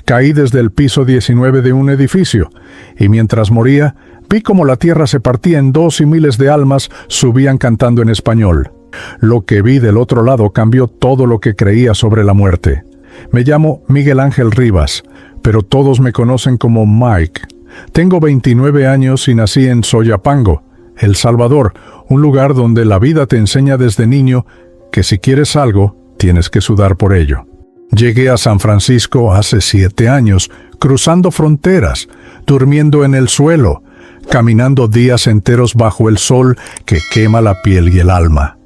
Caí desde el piso 19 de un edificio, y mientras moría, vi cómo la tierra se partía en dos y miles de almas subían cantando en español. Lo que vi del otro lado cambió todo lo que creía sobre la muerte. Me llamo Miguel Ángel Rivas, pero todos me conocen como Mike. Tengo 29 años y nací en Soyapango, El Salvador, un lugar donde la vida te enseña desde niño que si quieres algo, tienes que sudar por ello. Llegué a San Francisco hace 7 años, cruzando fronteras, durmiendo en el suelo, caminando días enteros bajo el sol que quema la piel y el alma.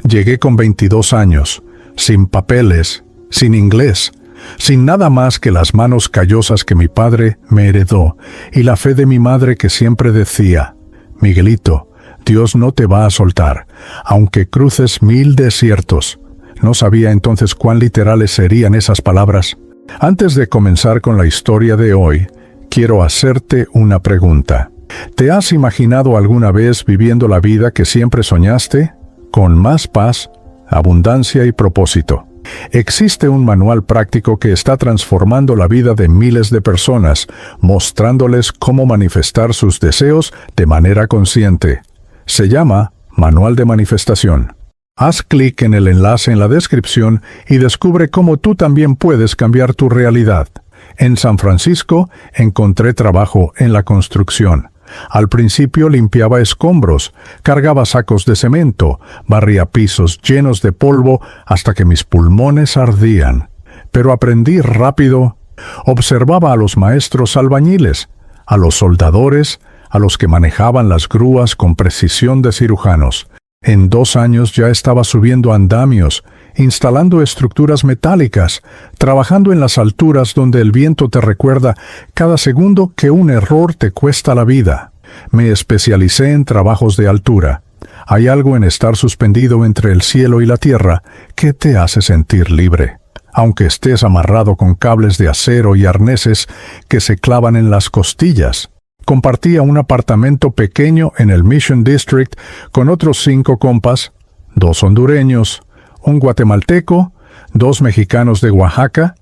Llegué con 22 años, sin papeles, sin inglés, sin nada más que las manos callosas que mi padre me heredó y la fe de mi madre que siempre decía: Miguelito, Dios no te va a soltar, aunque cruces 1000 desiertos. No sabía entonces cuán literales serían esas palabras. Antes de comenzar con la historia de hoy, quiero hacerte una pregunta. ¿Te has imaginado alguna vez viviendo la vida que siempre soñaste? Con más paz, abundancia y propósito. Existe un manual práctico que está transformando la vida de miles de personas, mostrándoles cómo manifestar sus deseos de manera consciente. Se llama Manual de Manifestación. Haz clic en el enlace en la descripción y descubre cómo tú también puedes cambiar tu realidad. En San Francisco encontré trabajo en la construcción. Al principio limpiaba escombros, cargaba sacos de cemento, barría pisos llenos de polvo hasta que mis pulmones ardían. Pero aprendí rápido. Observaba a los maestros albañiles, a los soldadores, a los que manejaban las grúas con precisión de cirujanos. En 2 años ya estaba subiendo andamios, instalando estructuras metálicas, trabajando en las alturas donde el viento te recuerda cada segundo que un error te cuesta la vida. Me especialicé en trabajos de altura. Hay algo en estar suspendido entre el cielo y la tierra que te hace sentir libre, aunque estés amarrado con cables de acero y arneses que se clavan en las costillas. Compartía un apartamento pequeño en el Mission District con otros 5 compas, 2 hondureños, un guatemalteco, 2 mexicanos de Oaxaca.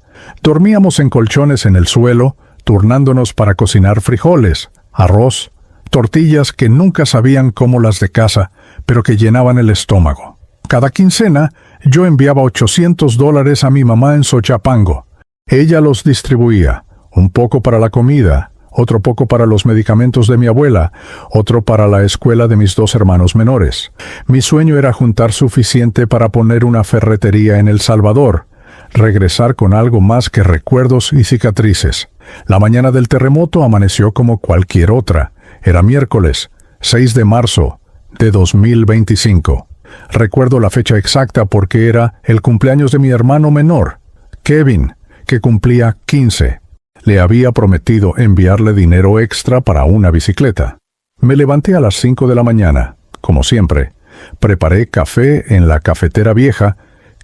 Dormíamos en colchones en el suelo, turnándonos para cocinar frijoles, arroz, tortillas que nunca sabían como las de casa, pero que llenaban el estómago. Cada quincena, yo enviaba $800 a mi mamá en Soyapango. Ella los distribuía, un poco para la comida, otro poco para los medicamentos de mi abuela, otro para la escuela de mis 2 hermanos menores. Mi sueño era juntar suficiente para poner una ferretería en El Salvador, regresar con algo más que recuerdos y cicatrices. La mañana del terremoto amaneció como cualquier otra. Era miércoles, 6 de marzo de 2025. Recuerdo la fecha exacta porque era el cumpleaños de mi hermano menor, Kevin, que cumplía 15. Le había prometido enviarle dinero extra para una bicicleta. Me levanté a las 5 de la mañana, como siempre. Preparé café en la cafetera vieja,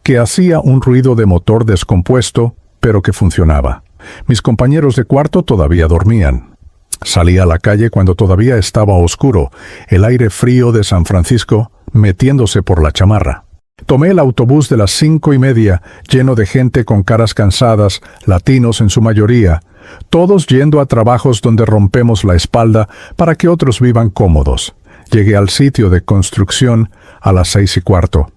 que hacía un ruido de motor descompuesto, pero que funcionaba. Mis compañeros de cuarto todavía dormían. Salí a la calle cuando todavía estaba oscuro, el aire frío de San Francisco metiéndose por la chamarra. Tomé el autobús de las 5:30, lleno de gente con caras cansadas, latinos en su mayoría, todos yendo a trabajos donde rompemos la espalda para que otros vivan cómodos. Llegué al sitio de construcción a las 6:15.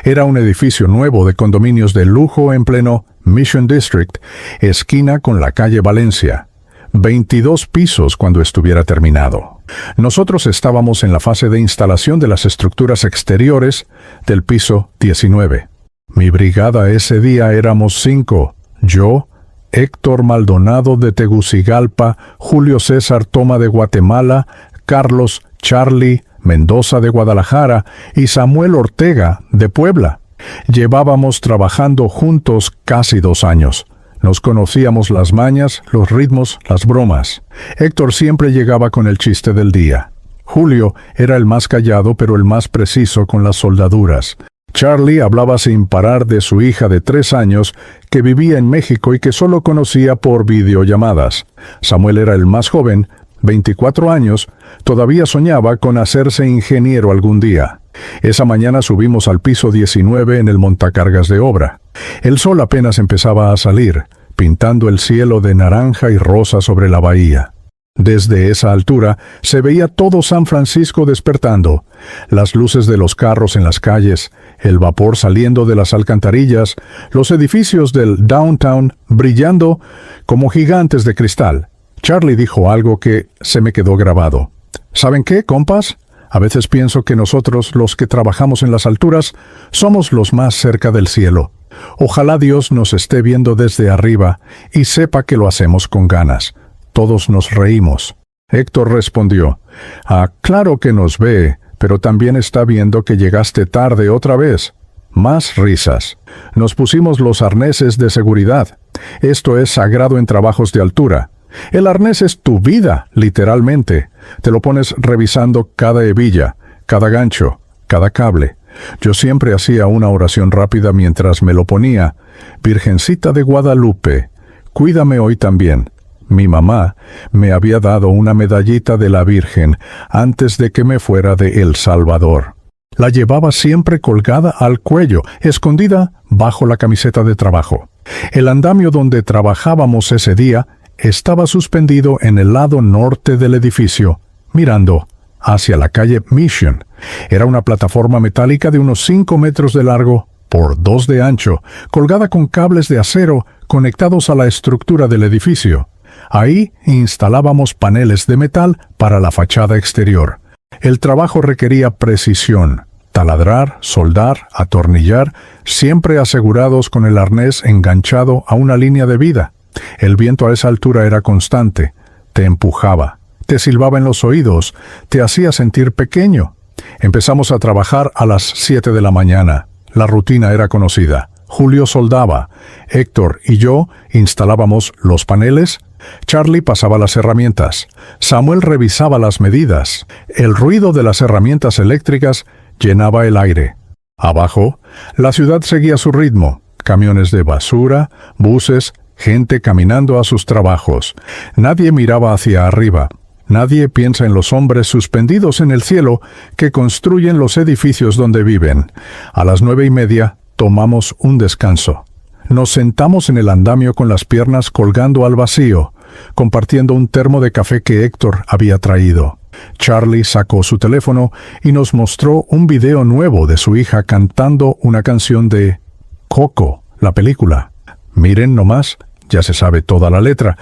Era un edificio nuevo de condominios de lujo en pleno Mission District, esquina con la calle Valencia. 22 pisos cuando estuviera terminado. Nosotros estábamos en la fase de instalación de las estructuras exteriores del piso 19. Mi brigada ese día éramos 5. Yo, Héctor Maldonado de Tegucigalpa, Julio César Toma de Guatemala, Carlos Charlie Mendoza de Guadalajara y Samuel Ortega de Puebla. Llevábamos trabajando juntos casi 2 años. Nos conocíamos las mañas, los ritmos, las bromas. Héctor siempre llegaba con el chiste del día. Julio era el más callado pero el más preciso con las soldaduras. Charlie hablaba sin parar de su hija de 3 años que vivía en México y que solo conocía por videollamadas. Samuel era el más joven, 24 años, todavía soñaba con hacerse ingeniero algún día. Esa mañana subimos al piso 19 en el montacargas de obra. El sol apenas empezaba a salir, pintando el cielo de naranja y rosa sobre la bahía. Desde esa altura se veía todo San Francisco despertando, las luces de los carros en las calles, el vapor saliendo de las alcantarillas, los edificios del downtown brillando como gigantes de cristal. Charlie dijo algo que se me quedó grabado. ¿Saben qué, compas? A veces pienso que nosotros, los que trabajamos en las alturas, somos los más cerca del cielo. Ojalá Dios nos esté viendo desde arriba y sepa que lo hacemos con ganas. Todos nos reímos. Héctor respondió, claro que nos ve, pero también está viendo que llegaste tarde otra vez. Más risas. Nos pusimos los arneses de seguridad. Esto es sagrado en trabajos de altura. El arnés es tu vida, literalmente. Te lo pones revisando cada hebilla, cada gancho, cada cable. Yo siempre hacía una oración rápida mientras me lo ponía. Virgencita de Guadalupe, cuídame hoy también. Mi mamá me había dado una medallita de la Virgen antes de que me fuera de El Salvador. La llevaba siempre colgada al cuello, escondida bajo la camiseta de trabajo. El andamio donde trabajábamos ese día estaba suspendido en el lado norte del edificio, mirando hacia la calle Mission. Era una plataforma metálica de unos 5 metros de largo por 2 de ancho, colgada con cables de acero conectados a la estructura del edificio. Ahí instalábamos paneles de metal para la fachada exterior. El trabajo requería precisión. Taladrar, soldar, atornillar, siempre asegurados con el arnés enganchado a una línea de vida. El viento a esa altura era constante. Te empujaba, te silbaba en los oídos, te hacía sentir pequeño. Empezamos a trabajar a las 7 de la mañana. La rutina era conocida. Julio soldaba. Héctor y yo instalábamos los paneles. Charlie pasaba las herramientas. Samuel revisaba las medidas. El ruido de las herramientas eléctricas llenaba el aire. Abajo, la ciudad seguía su ritmo. Camiones de basura, buses, gente caminando a sus trabajos. Nadie miraba hacia arriba. Nadie piensa en los hombres suspendidos en el cielo que construyen los edificios donde viven. A las 9:30 tomamos un descanso. Nos sentamos en el andamio con las piernas colgando al vacío, compartiendo un termo de café que Héctor había traído. Charlie sacó su teléfono y nos mostró un video nuevo de su hija cantando una canción de Coco, la película. Miren nomás, ya se sabe toda la letra,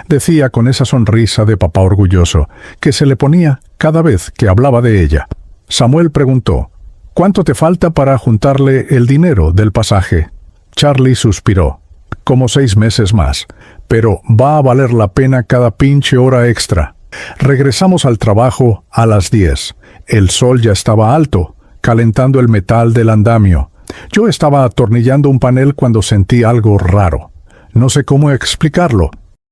decía con esa sonrisa de papá orgulloso que se le ponía cada vez que hablaba de ella. Samuel preguntó, ¿cuánto te falta para juntarle el dinero del pasaje? Charlie suspiró. Como 6 meses más, pero va a valer la pena cada pinche hora extra. Regresamos al trabajo a las 10. El sol ya estaba alto, calentando el metal del andamio. Yo estaba atornillando un panel cuando sentí algo raro. No sé cómo explicarlo.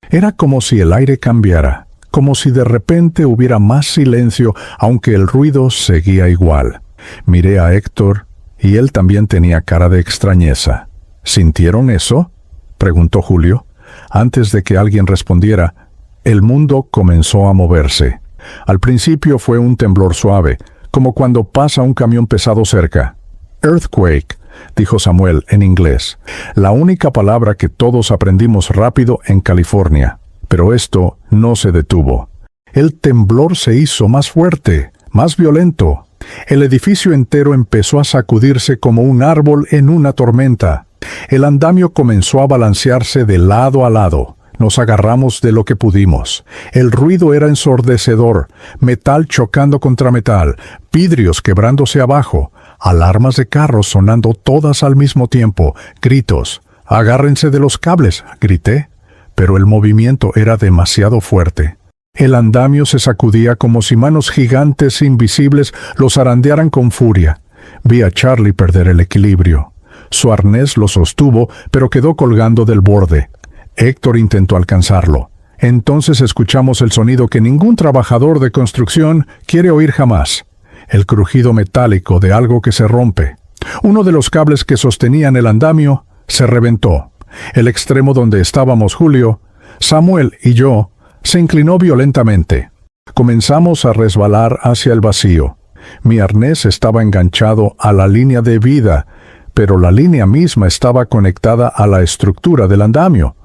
Era como si el aire cambiara, como si de repente hubiera más silencio, aunque el ruido seguía igual. Miré a Héctor y él también tenía cara de extrañeza. ¿Sintieron eso?, preguntó Julio. Antes de que alguien respondiera, el mundo comenzó a moverse. Al principio fue un temblor suave, como cuando pasa un camión pesado cerca. Earthquake, dijo Samuel en inglés, la única palabra que todos aprendimos rápido en California. Pero esto no se detuvo. El temblor se hizo más fuerte, más violento. El edificio entero empezó a sacudirse como un árbol en una tormenta. El andamio comenzó a balancearse de lado a lado. Nos agarramos de lo que pudimos. El ruido era ensordecedor, metal chocando contra metal, vidrios quebrándose abajo, alarmas de carros sonando todas al mismo tiempo, gritos. «Agárrense de los cables», grité, pero el movimiento era demasiado fuerte. El andamio se sacudía como si manos gigantes invisibles lo zarandearan con furia. Vi a Charlie perder el equilibrio. Su arnés lo sostuvo, pero quedó colgando del borde. Héctor intentó alcanzarlo. Entonces escuchamos el sonido que ningún trabajador de construcción quiere oír jamás. El crujido metálico de algo que se rompe. Uno de los cables que sostenían el andamio se reventó. El extremo donde estábamos Julio, Samuel y yo se inclinó violentamente. Comenzamos a resbalar hacia el vacío. Mi arnés estaba enganchado a la línea de vida, pero la línea misma estaba conectada a la estructura del andamio.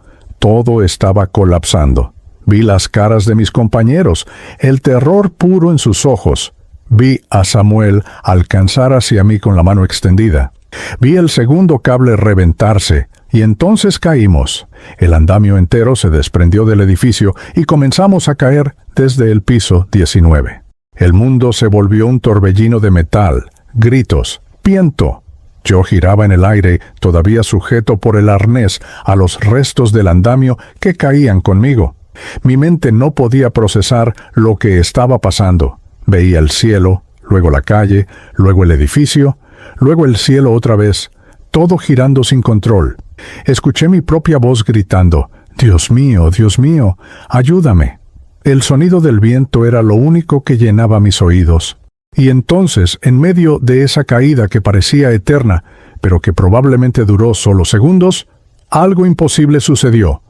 Todo estaba colapsando. Vi las caras de mis compañeros, el terror puro en sus ojos. Vi a Samuel alcanzar hacia mí con la mano extendida. Vi el segundo cable reventarse, y entonces caímos. El andamio entero se desprendió del edificio y comenzamos a caer desde el piso 19. El mundo se volvió un torbellino de metal, gritos, viento. Yo giraba en el aire, todavía sujeto por el arnés a los restos del andamio que caían conmigo. Mi mente no podía procesar lo que estaba pasando. Veía el cielo, luego la calle, luego el edificio, luego el cielo otra vez, todo girando sin control. Escuché mi propia voz gritando, Dios mío, ayúdame. El sonido del viento era lo único que llenaba mis oídos. Y entonces, en medio de esa caída que parecía eterna, pero que probablemente duró solo segundos, algo imposible sucedió.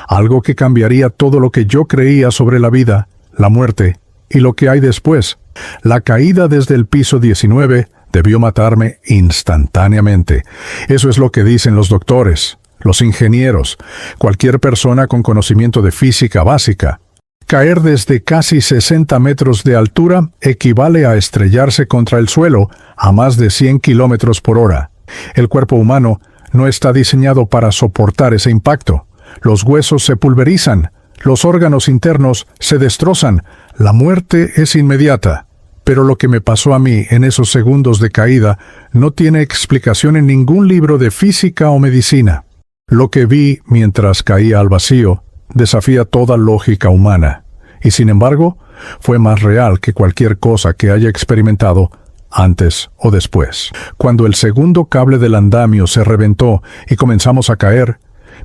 Algo que cambiaría todo lo que yo creía sobre la vida, la muerte y lo que hay después. La caída desde el piso 19 debió matarme instantáneamente. Eso es lo que dicen los doctores, los ingenieros, cualquier persona con conocimiento de física básica. Caer desde casi 60 metros de altura equivale a estrellarse contra el suelo a más de 100 kilómetros por hora. El cuerpo humano no está diseñado para soportar ese impacto. Los huesos se pulverizan, los órganos internos se destrozan, la muerte es inmediata. Pero lo que me pasó a mí en esos segundos de caída no tiene explicación en ningún libro de física o medicina. Lo que vi mientras caía al vacío desafía toda lógica humana, y sin embargo, fue más real que cualquier cosa que haya experimentado antes o después. Cuando el segundo cable del andamio se reventó y comenzamos a caer,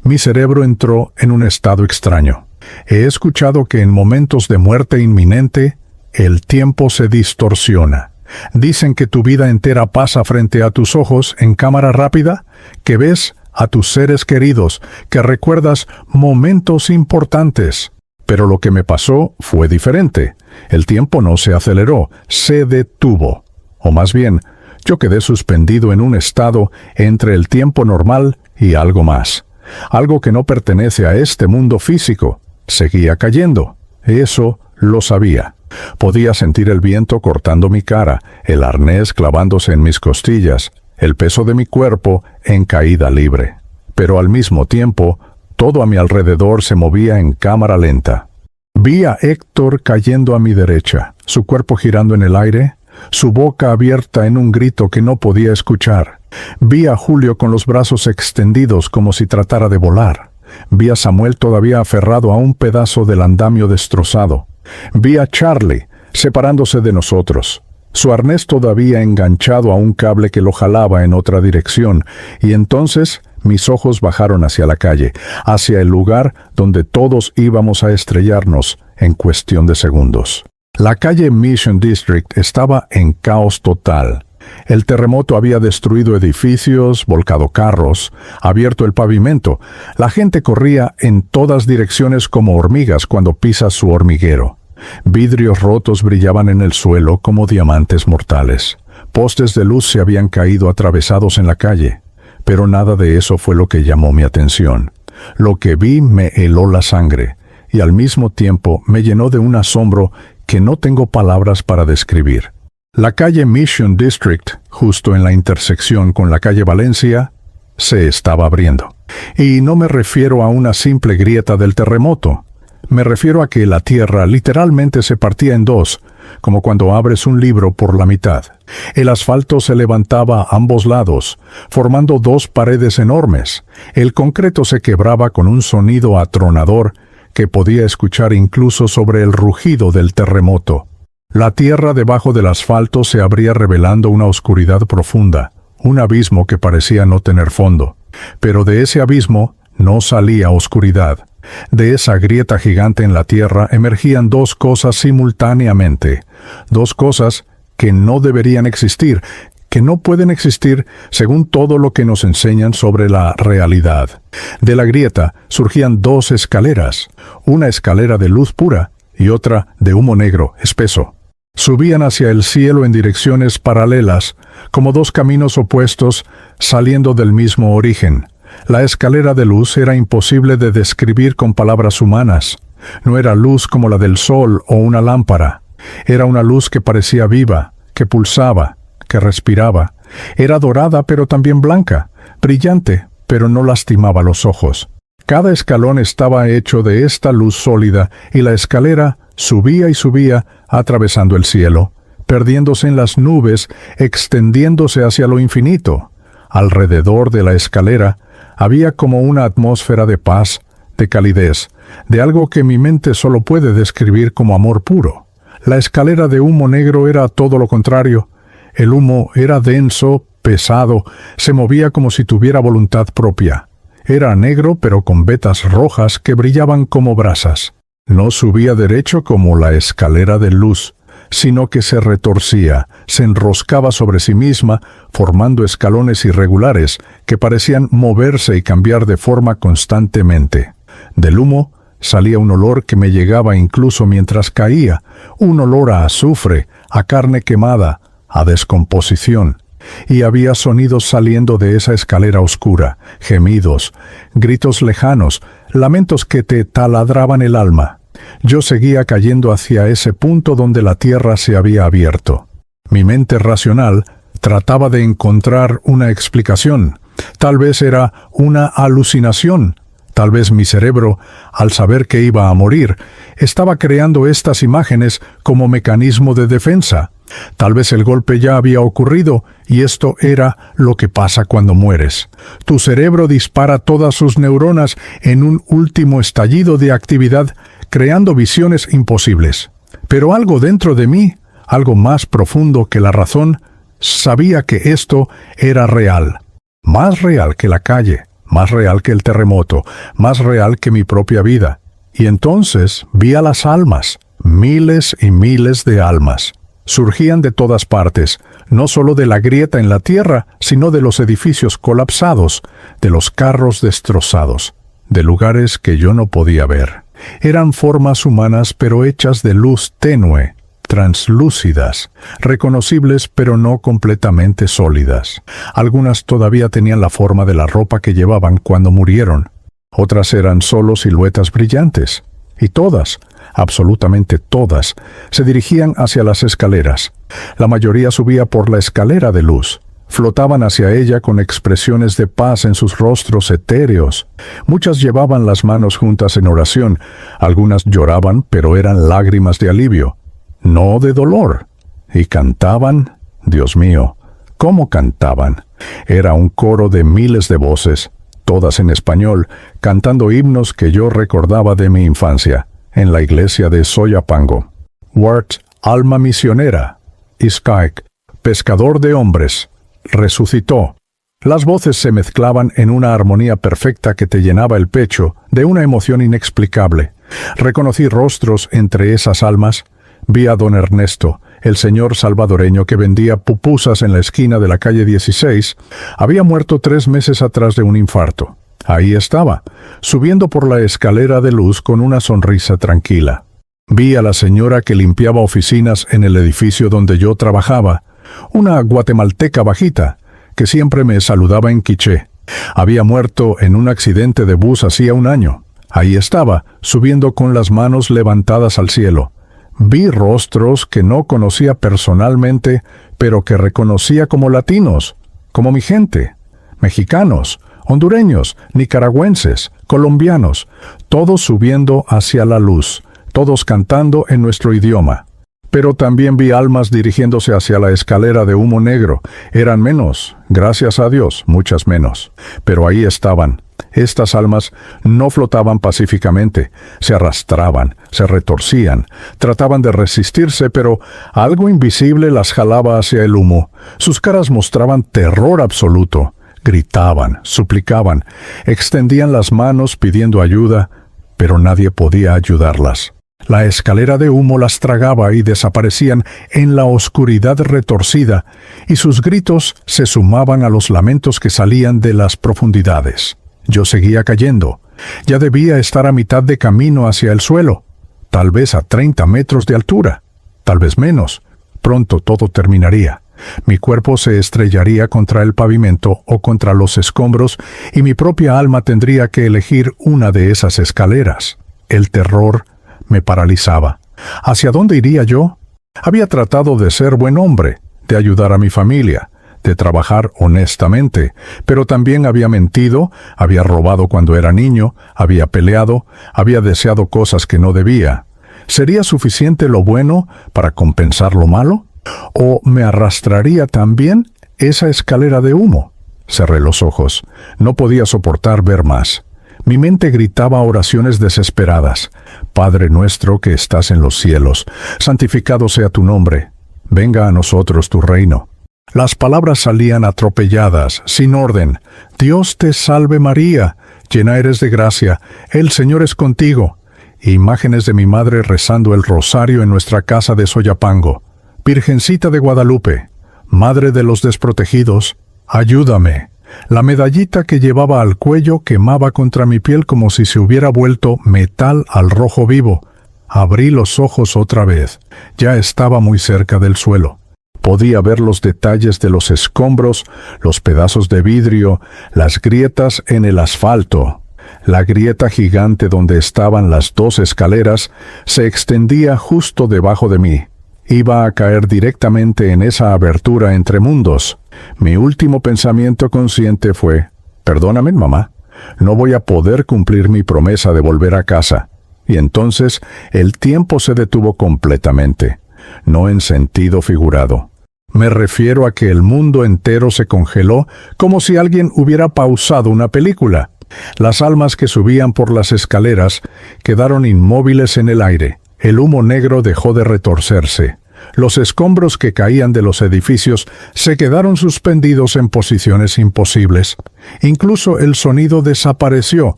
mi cerebro entró en un estado extraño. He escuchado que en momentos de muerte inminente, el tiempo se distorsiona. Dicen que tu vida entera pasa frente a tus ojos en cámara rápida, que ves a tus seres queridos, que recuerdas momentos importantes. Pero lo que me pasó fue diferente. El tiempo no se aceleró, se detuvo. O más bien, yo quedé suspendido en un estado entre el tiempo normal y algo más. Algo que no pertenece a este mundo físico. Seguía cayendo. Eso lo sabía. Podía sentir el viento cortando mi cara, el arnés clavándose en mis costillas, el peso de mi cuerpo en caída libre. Pero al mismo tiempo, todo a mi alrededor se movía en cámara lenta. Vi a Héctor cayendo a mi derecha, su cuerpo girando en el aire, su boca abierta en un grito que no podía escuchar. Vi a Julio con los brazos extendidos como si tratara de volar. Vi a Samuel todavía aferrado a un pedazo del andamio destrozado. Vi a Charlie separándose de nosotros, su arnés todavía enganchado a un cable que lo jalaba en otra dirección, y entonces mis ojos bajaron hacia la calle, hacia el lugar donde todos íbamos a estrellarnos en cuestión de segundos. La calle Mission District estaba en caos total. El terremoto había destruido edificios, volcado carros, abierto el pavimento. La gente corría en todas direcciones como hormigas cuando pisa su hormiguero. Vidrios rotos brillaban en el suelo como diamantes mortales. Postes de luz se habían caído atravesados en la calle. Pero nada de eso fue lo que llamó mi atención. Lo que vi me heló la sangre, y al mismo tiempo me llenó de un asombro que no tengo palabras para describir. La calle Mission District, justo en la intersección con la calle Valencia, se estaba abriendo. Y no me refiero a una simple grieta del terremoto. Me refiero a que la tierra literalmente se partía en dos, como cuando abres un libro por la mitad. El asfalto se levantaba a ambos lados, formando dos paredes enormes. El concreto se quebraba con un sonido atronador que podía escuchar incluso sobre el rugido del terremoto. La tierra debajo del asfalto se abría revelando una oscuridad profunda, un abismo que parecía no tener fondo. Pero de ese abismo no salía oscuridad. De esa grieta gigante en la tierra emergían dos cosas simultáneamente, dos cosas que no deberían existir, que no pueden existir según todo lo que nos enseñan sobre la realidad. De la grieta surgían dos escaleras, una escalera de luz pura y otra de humo negro espeso. Subían hacia el cielo en direcciones paralelas, como dos caminos opuestos saliendo del mismo origen. La escalera de luz era imposible de describir con palabras humanas. No era luz como la del sol o una lámpara. Era una luz que parecía viva, que pulsaba, que respiraba. Era dorada pero también blanca, brillante, pero no lastimaba los ojos. Cada escalón estaba hecho de esta luz sólida y la escalera subía y subía atravesando el cielo, perdiéndose en las nubes, extendiéndose hacia lo infinito. Alrededor de la escalera había como una atmósfera de paz, de calidez, de algo que mi mente solo puede describir como amor puro. La escalera de humo negro era todo lo contrario. El humo era denso, pesado, se movía como si tuviera voluntad propia. Era negro pero con vetas rojas que brillaban como brasas. No subía derecho como la escalera de luz, sino que se retorcía, se enroscaba sobre sí misma, formando escalones irregulares que parecían moverse y cambiar de forma constantemente. Del humo salía un olor que me llegaba incluso mientras caía, un olor a azufre, a carne quemada, a descomposición. Y había sonidos saliendo de esa escalera oscura, gemidos, gritos lejanos, lamentos que te taladraban el alma. Yo seguía cayendo hacia ese punto donde la tierra se había abierto. Mi mente racional trataba de encontrar una explicación. Tal vez era una alucinación. Tal vez mi cerebro, al saber que iba a morir, estaba creando estas imágenes como mecanismo de defensa. Tal vez el golpe ya había ocurrido y esto era lo que pasa cuando mueres. Tu cerebro dispara todas sus neuronas en un último estallido de actividad, creando visiones imposibles. Pero algo dentro de mí, algo más profundo que la razón, sabía que esto era real. Más real que la calle, más real que el terremoto, más real que mi propia vida. Y entonces vi a las almas, miles y miles de almas. Surgían de todas partes, no solo de la grieta en la tierra, sino de los edificios colapsados, de los carros destrozados, de lugares que yo no podía ver. Eran formas humanas pero hechas de luz tenue, translúcidas, reconocibles pero no completamente sólidas. Algunas todavía tenían la forma de la ropa que llevaban cuando murieron. Otras eran solo siluetas brillantes. Y todas, absolutamente todas, se dirigían hacia las escaleras. La mayoría subía por la escalera de luz. Flotaban hacia ella con expresiones de paz en sus rostros etéreos. Muchas llevaban las manos juntas en oración. Algunas lloraban, pero eran lágrimas de alivio, no de dolor. Y cantaban, Dios mío, ¿cómo cantaban? Era un coro de miles de voces, todas en español, cantando himnos que yo recordaba de mi infancia, en la iglesia de Soyapango. Wart, alma misionera. Iskaik, pescador de hombres. Resucitó. Las voces se mezclaban en una armonía perfecta que te llenaba el pecho de una emoción inexplicable. Reconocí rostros entre esas almas. Vi a don Ernesto, el señor salvadoreño que vendía pupusas en la esquina de la calle 16, había muerto 3 meses atrás de un infarto. Ahí estaba, subiendo por la escalera de luz con una sonrisa tranquila. Vi a la señora que limpiaba oficinas en el edificio donde yo trabajaba, una guatemalteca bajita, que siempre me saludaba en quiché. Había muerto en un accidente de bus hacía 1 año. Ahí estaba, subiendo con las manos levantadas al cielo. Vi rostros que no conocía personalmente, pero que reconocía como latinos, como mi gente, mexicanos, hondureños, nicaragüenses, colombianos, todos subiendo hacia la luz, todos cantando en nuestro idioma. Pero también vi almas dirigiéndose hacia la escalera de humo negro. Eran menos, gracias a Dios, muchas menos. Pero ahí estaban. Estas almas no flotaban pacíficamente, se arrastraban, se retorcían, trataban de resistirse, pero algo invisible las jalaba hacia el humo. Sus caras mostraban terror absoluto. Gritaban, suplicaban, extendían las manos pidiendo ayuda, pero nadie podía ayudarlas. La escalera de humo las tragaba y desaparecían en la oscuridad retorcida, y sus gritos se sumaban a los lamentos que salían de las profundidades. Yo seguía cayendo. Ya debía estar a mitad de camino hacia el suelo, tal vez a 30 metros de altura, tal vez menos. Pronto todo terminaría. Mi cuerpo se estrellaría contra el pavimento o contra los escombros y mi propia alma tendría que elegir una de esas escaleras. El terror me paralizaba. ¿Hacia dónde iría yo? Había tratado de ser buen hombre, de ayudar a mi familia, de trabajar honestamente, pero también había mentido, había robado cuando era niño, había peleado, había deseado cosas que no debía. ¿Sería suficiente lo bueno para compensar lo malo? ¿O me arrastraría también esa escalera de humo? Cerré los ojos. No podía soportar ver más. Mi mente gritaba oraciones desesperadas. Padre nuestro que estás en los cielos, santificado sea tu nombre. Venga a nosotros tu reino. Las palabras salían atropelladas, sin orden. Dios te salve María, llena eres de gracia, el Señor es contigo. Imágenes de mi madre rezando el rosario en nuestra casa de Soyapango. Virgencita de Guadalupe, Madre de los desprotegidos, ayúdame. La medallita que llevaba al cuello quemaba contra mi piel como si se hubiera vuelto metal al rojo vivo. Abrí los ojos otra vez. Ya estaba muy cerca del suelo. Podía ver los detalles de los escombros, los pedazos de vidrio, las grietas en el asfalto. La grieta gigante donde estaban las dos escaleras se extendía justo debajo de mí. Iba a caer directamente en esa abertura entre mundos. Mi último pensamiento consciente fue: perdóname, mamá, no voy a poder cumplir mi promesa de volver a casa. Y entonces el tiempo se detuvo completamente, no en sentido figurado. Me refiero a que el mundo entero se congeló como si alguien hubiera pausado una película. Las almas que subían por las escaleras quedaron inmóviles en el aire. El humo negro dejó de retorcerse. Los escombros que caían de los edificios se quedaron suspendidos en posiciones imposibles. Incluso el sonido desapareció,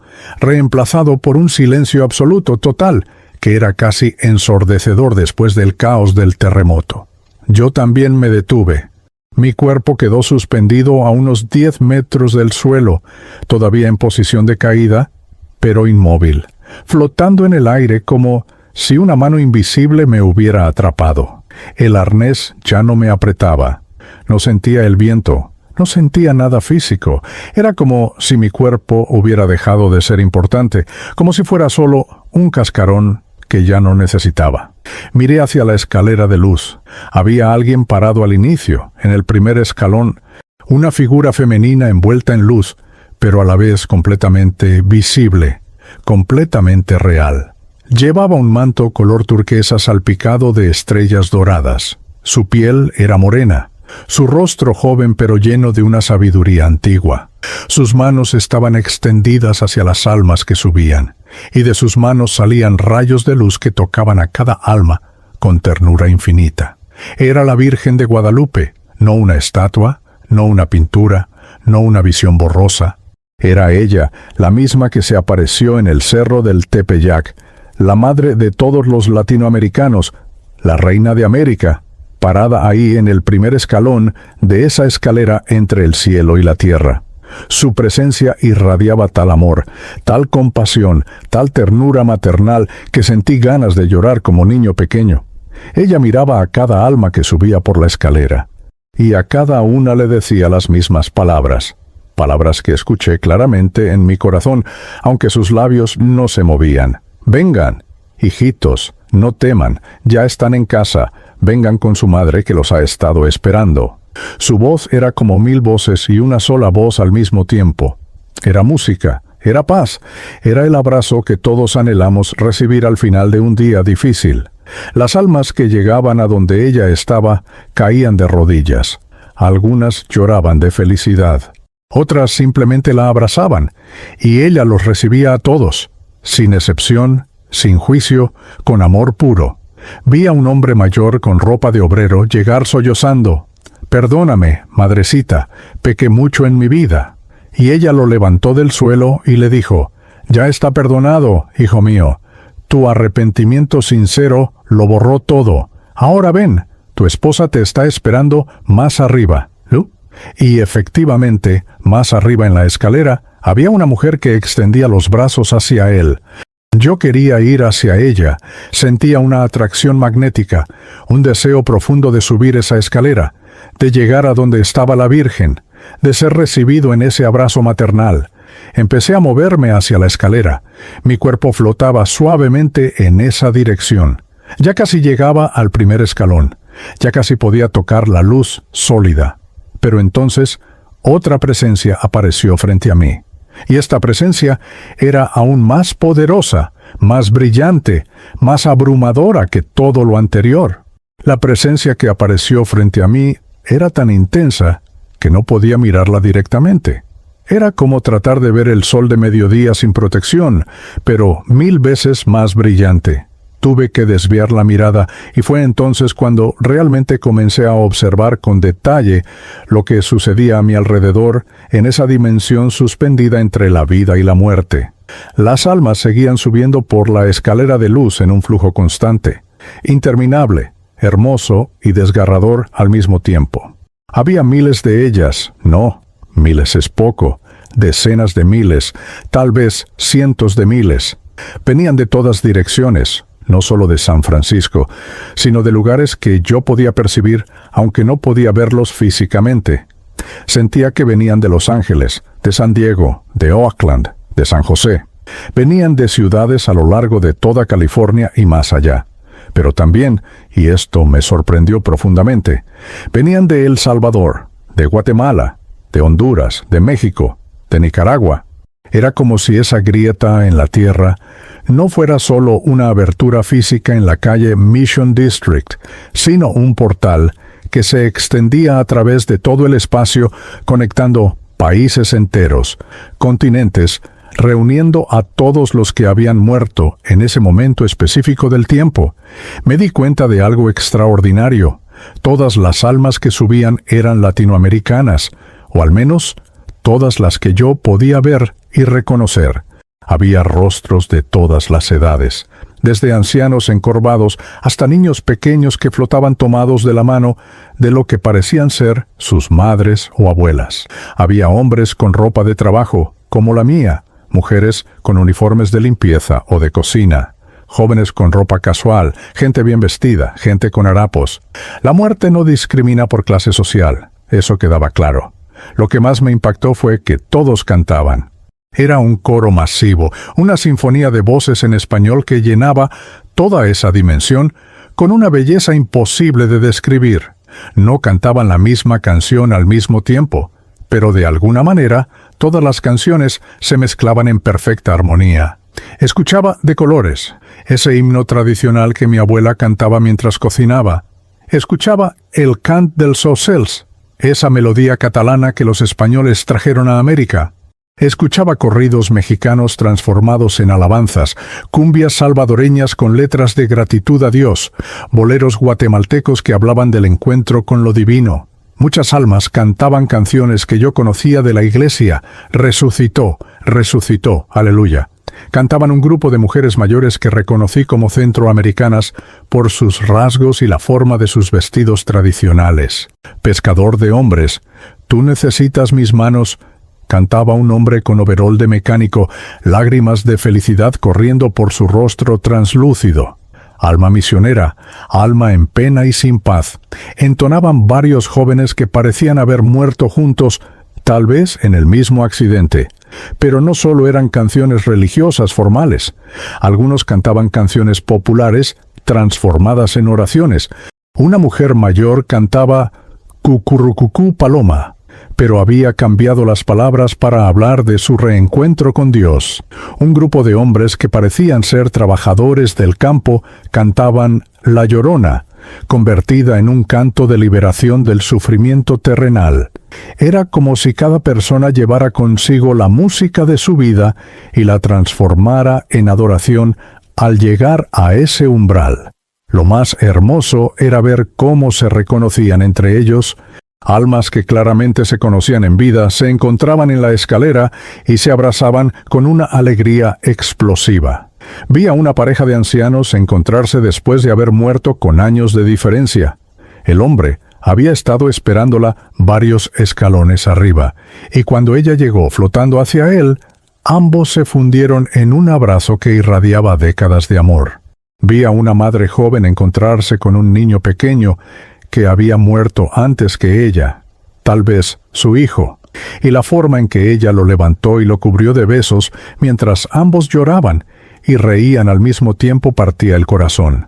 reemplazado por un silencio absoluto total, que era casi ensordecedor después del caos del terremoto. Yo también me detuve. Mi cuerpo quedó suspendido a unos 10 metros del suelo, todavía en posición de caída, pero inmóvil, flotando en el aire como si una mano invisible me hubiera atrapado. El arnés ya no me apretaba. No sentía el viento, no sentía nada físico. Era como si mi cuerpo hubiera dejado de ser importante, como si fuera solo un cascarón que ya no necesitaba. Miré hacia la escalera de luz. Había alguien parado al inicio, en el primer escalón, una figura femenina envuelta en luz, pero a la vez completamente visible, completamente real. Llevaba un manto color turquesa salpicado de estrellas doradas. Su piel era morena, su rostro joven pero lleno de una sabiduría antigua. Sus manos estaban extendidas hacia las almas que subían, y de sus manos salían rayos de luz que tocaban a cada alma con ternura infinita. Era la Virgen de Guadalupe, no una estatua, no una pintura, no una visión borrosa. Era ella, la misma que se apareció en el cerro del Tepeyac, la madre de todos los latinoamericanos, la reina de América, parada ahí en el primer escalón de esa escalera entre el cielo y la tierra. Su presencia irradiaba tal amor, tal compasión, tal ternura maternal que sentí ganas de llorar como niño pequeño. Ella miraba a cada alma que subía por la escalera, y a cada una le decía las mismas palabras, palabras que escuché claramente en mi corazón, aunque sus labios no se movían. Vengan, hijitos, no teman, ya están en casa, vengan con su madre que los ha estado esperando. Su voz era como 1000 voces y una sola voz al mismo tiempo. Era música, era paz, era el abrazo que todos anhelamos recibir al final de un día difícil. Las almas que llegaban a donde ella estaba caían de rodillas. Algunas lloraban de felicidad. Otras simplemente la abrazaban, y ella los recibía a todos, sin excepción, sin juicio, con amor puro. Vi a un hombre mayor con ropa de obrero llegar sollozando. «Perdóname, madrecita, pequé mucho en mi vida». Y ella lo levantó del suelo y le dijo: «Ya está perdonado, hijo mío. Tu arrepentimiento sincero lo borró todo. Ahora ven, tu esposa te está esperando más arriba». Y efectivamente, más arriba en la escalera, había una mujer que extendía los brazos hacia él. Yo quería ir hacia ella, sentía una atracción magnética, un deseo profundo de subir esa escalera, de llegar a donde estaba la Virgen, de ser recibido en ese abrazo maternal. Empecé a moverme hacia la escalera. Mi cuerpo flotaba suavemente en esa dirección. Ya casi llegaba al primer escalón. Ya casi podía tocar la luz sólida. Pero entonces, otra presencia apareció frente a mí. Y esta presencia era aún más poderosa, más brillante, más abrumadora que todo lo anterior. La presencia que apareció frente a mí era tan intensa que no podía mirarla directamente. Era como tratar de ver el sol de mediodía sin protección, pero 1000 veces más brillante. Tuve que desviar la mirada y fue entonces cuando realmente comencé a observar con detalle lo que sucedía a mi alrededor en esa dimensión suspendida entre la vida y la muerte. Las almas seguían subiendo por la escalera de luz en un flujo constante, interminable, hermoso y desgarrador al mismo tiempo. Había miles de ellas, no, miles es poco, decenas de miles, tal vez cientos de miles. Venían de todas direcciones, no solo de San Francisco, sino de lugares que yo podía percibir, aunque no podía verlos físicamente. Sentía que venían de Los Ángeles, de San Diego, de Oakland, de San José. Venían de ciudades a lo largo de toda California y más allá. Pero también, y esto me sorprendió profundamente, venían de El Salvador, de Guatemala, de Honduras, de México, de Nicaragua. Era como si esa grieta en la tierra no fuera solo una abertura física en la calle Mission District, sino un portal que se extendía a través de todo el espacio, conectando países enteros, continentes, reuniendo a todos los que habían muerto en ese momento específico del tiempo. Me di cuenta de algo extraordinario. Todas las almas que subían eran latinoamericanas, o al menos todas las que yo podía ver y reconocer. Había rostros de todas las edades, desde ancianos encorvados hasta niños pequeños que flotaban tomados de la mano de lo que parecían ser sus madres o abuelas. Había hombres con ropa de trabajo, como la mía, mujeres con uniformes de limpieza o de cocina, jóvenes con ropa casual, gente bien vestida, gente con harapos. La muerte no discrimina por clase social, eso quedaba claro. Lo que más me impactó fue que todos cantaban. Era un coro masivo, una sinfonía de voces en español que llenaba toda esa dimensión con una belleza imposible de describir. No cantaban la misma canción al mismo tiempo, pero de alguna manera todas las canciones se mezclaban en perfecta armonía. Escuchaba De Colores, ese himno tradicional que mi abuela cantaba mientras cocinaba. Escuchaba el Cant dels Ocells, esa melodía catalana que los españoles trajeron a América. Escuchaba corridos mexicanos transformados en alabanzas, cumbias salvadoreñas con letras de gratitud a Dios, boleros guatemaltecos que hablaban del encuentro con lo divino. Muchas almas cantaban canciones que yo conocía de la iglesia. Resucitó, resucitó, aleluya. Cantaban un grupo de mujeres mayores que reconocí como centroamericanas por sus rasgos y la forma de sus vestidos tradicionales. Pescador de hombres, tú necesitas mis manos, cantaba un hombre con overol de mecánico, lágrimas de felicidad corriendo por su rostro translúcido. Alma misionera, alma en pena y sin paz, entonaban varios jóvenes que parecían haber muerto juntos, tal vez en el mismo accidente. Pero no solo eran canciones religiosas formales. Algunos cantaban canciones populares transformadas en oraciones. Una mujer mayor cantaba Cucurrucucú Paloma, pero había cambiado las palabras para hablar de su reencuentro con Dios. Un grupo de hombres que parecían ser trabajadores del campo cantaban La Llorona, convertida en un canto de liberación del sufrimiento terrenal. Era como si cada persona llevara consigo la música de su vida y la transformara en adoración al llegar a ese umbral. Lo más hermoso era ver cómo se reconocían entre ellos. Almas que claramente se conocían en vida se encontraban en la escalera y se abrazaban con una alegría explosiva. Vi a una pareja de ancianos encontrarse después de haber muerto con años de diferencia. El hombre había estado esperándola varios escalones arriba, y cuando ella llegó flotando hacia él, ambos se fundieron en un abrazo que irradiaba décadas de amor. Vi a una madre joven encontrarse con un niño pequeño que había muerto antes que ella, tal vez su hijo, y la forma en que ella lo levantó y lo cubrió de besos mientras ambos lloraban y reían al mismo tiempo partía el corazón.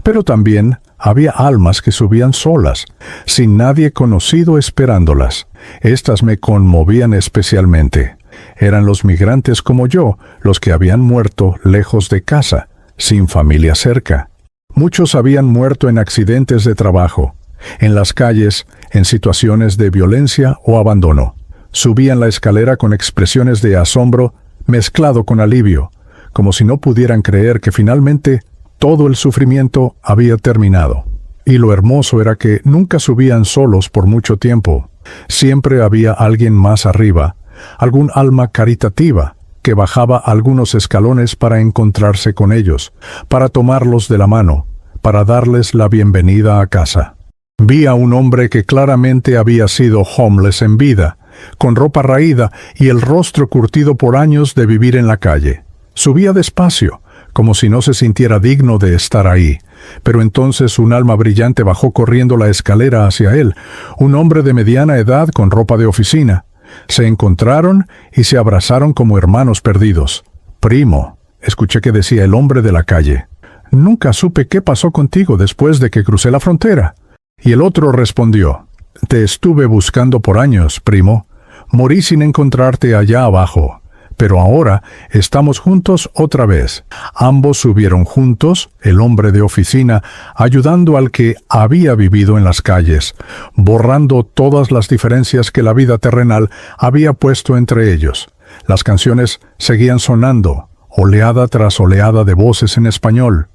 Pero también había almas que subían solas, sin nadie conocido esperándolas. Estas me conmovían especialmente. Eran los migrantes como yo, los que habían muerto lejos de casa, sin familia cerca. Muchos habían muerto en accidentes de trabajo, en las calles, en situaciones de violencia o abandono. Subían la escalera con expresiones de asombro mezclado con alivio, como si no pudieran creer que finalmente todo el sufrimiento había terminado. Y lo hermoso era que nunca subían solos por mucho tiempo. Siempre había alguien más arriba, algún alma caritativa, que bajaba algunos escalones para encontrarse con ellos, para tomarlos de la mano, para darles la bienvenida a casa. Vi a un hombre que claramente había sido homeless en vida, con ropa raída y el rostro curtido por años de vivir en la calle. Subía despacio, como si no se sintiera digno de estar ahí, pero entonces un alma brillante bajó corriendo la escalera hacia él, un hombre de mediana edad con ropa de oficina. Se encontraron y se abrazaron como hermanos perdidos. «Primo», escuché que decía el hombre de la calle, «nunca supe qué pasó contigo después de que crucé la frontera». Y el otro respondió, «Te estuve buscando por años, primo. Morí sin encontrarte allá abajo. Pero ahora estamos juntos otra vez». Ambos subieron juntos, el hombre de oficina ayudando al que había vivido en las calles, borrando todas las diferencias que la vida terrenal había puesto entre ellos. Las canciones seguían sonando, oleada tras oleada de voces en español.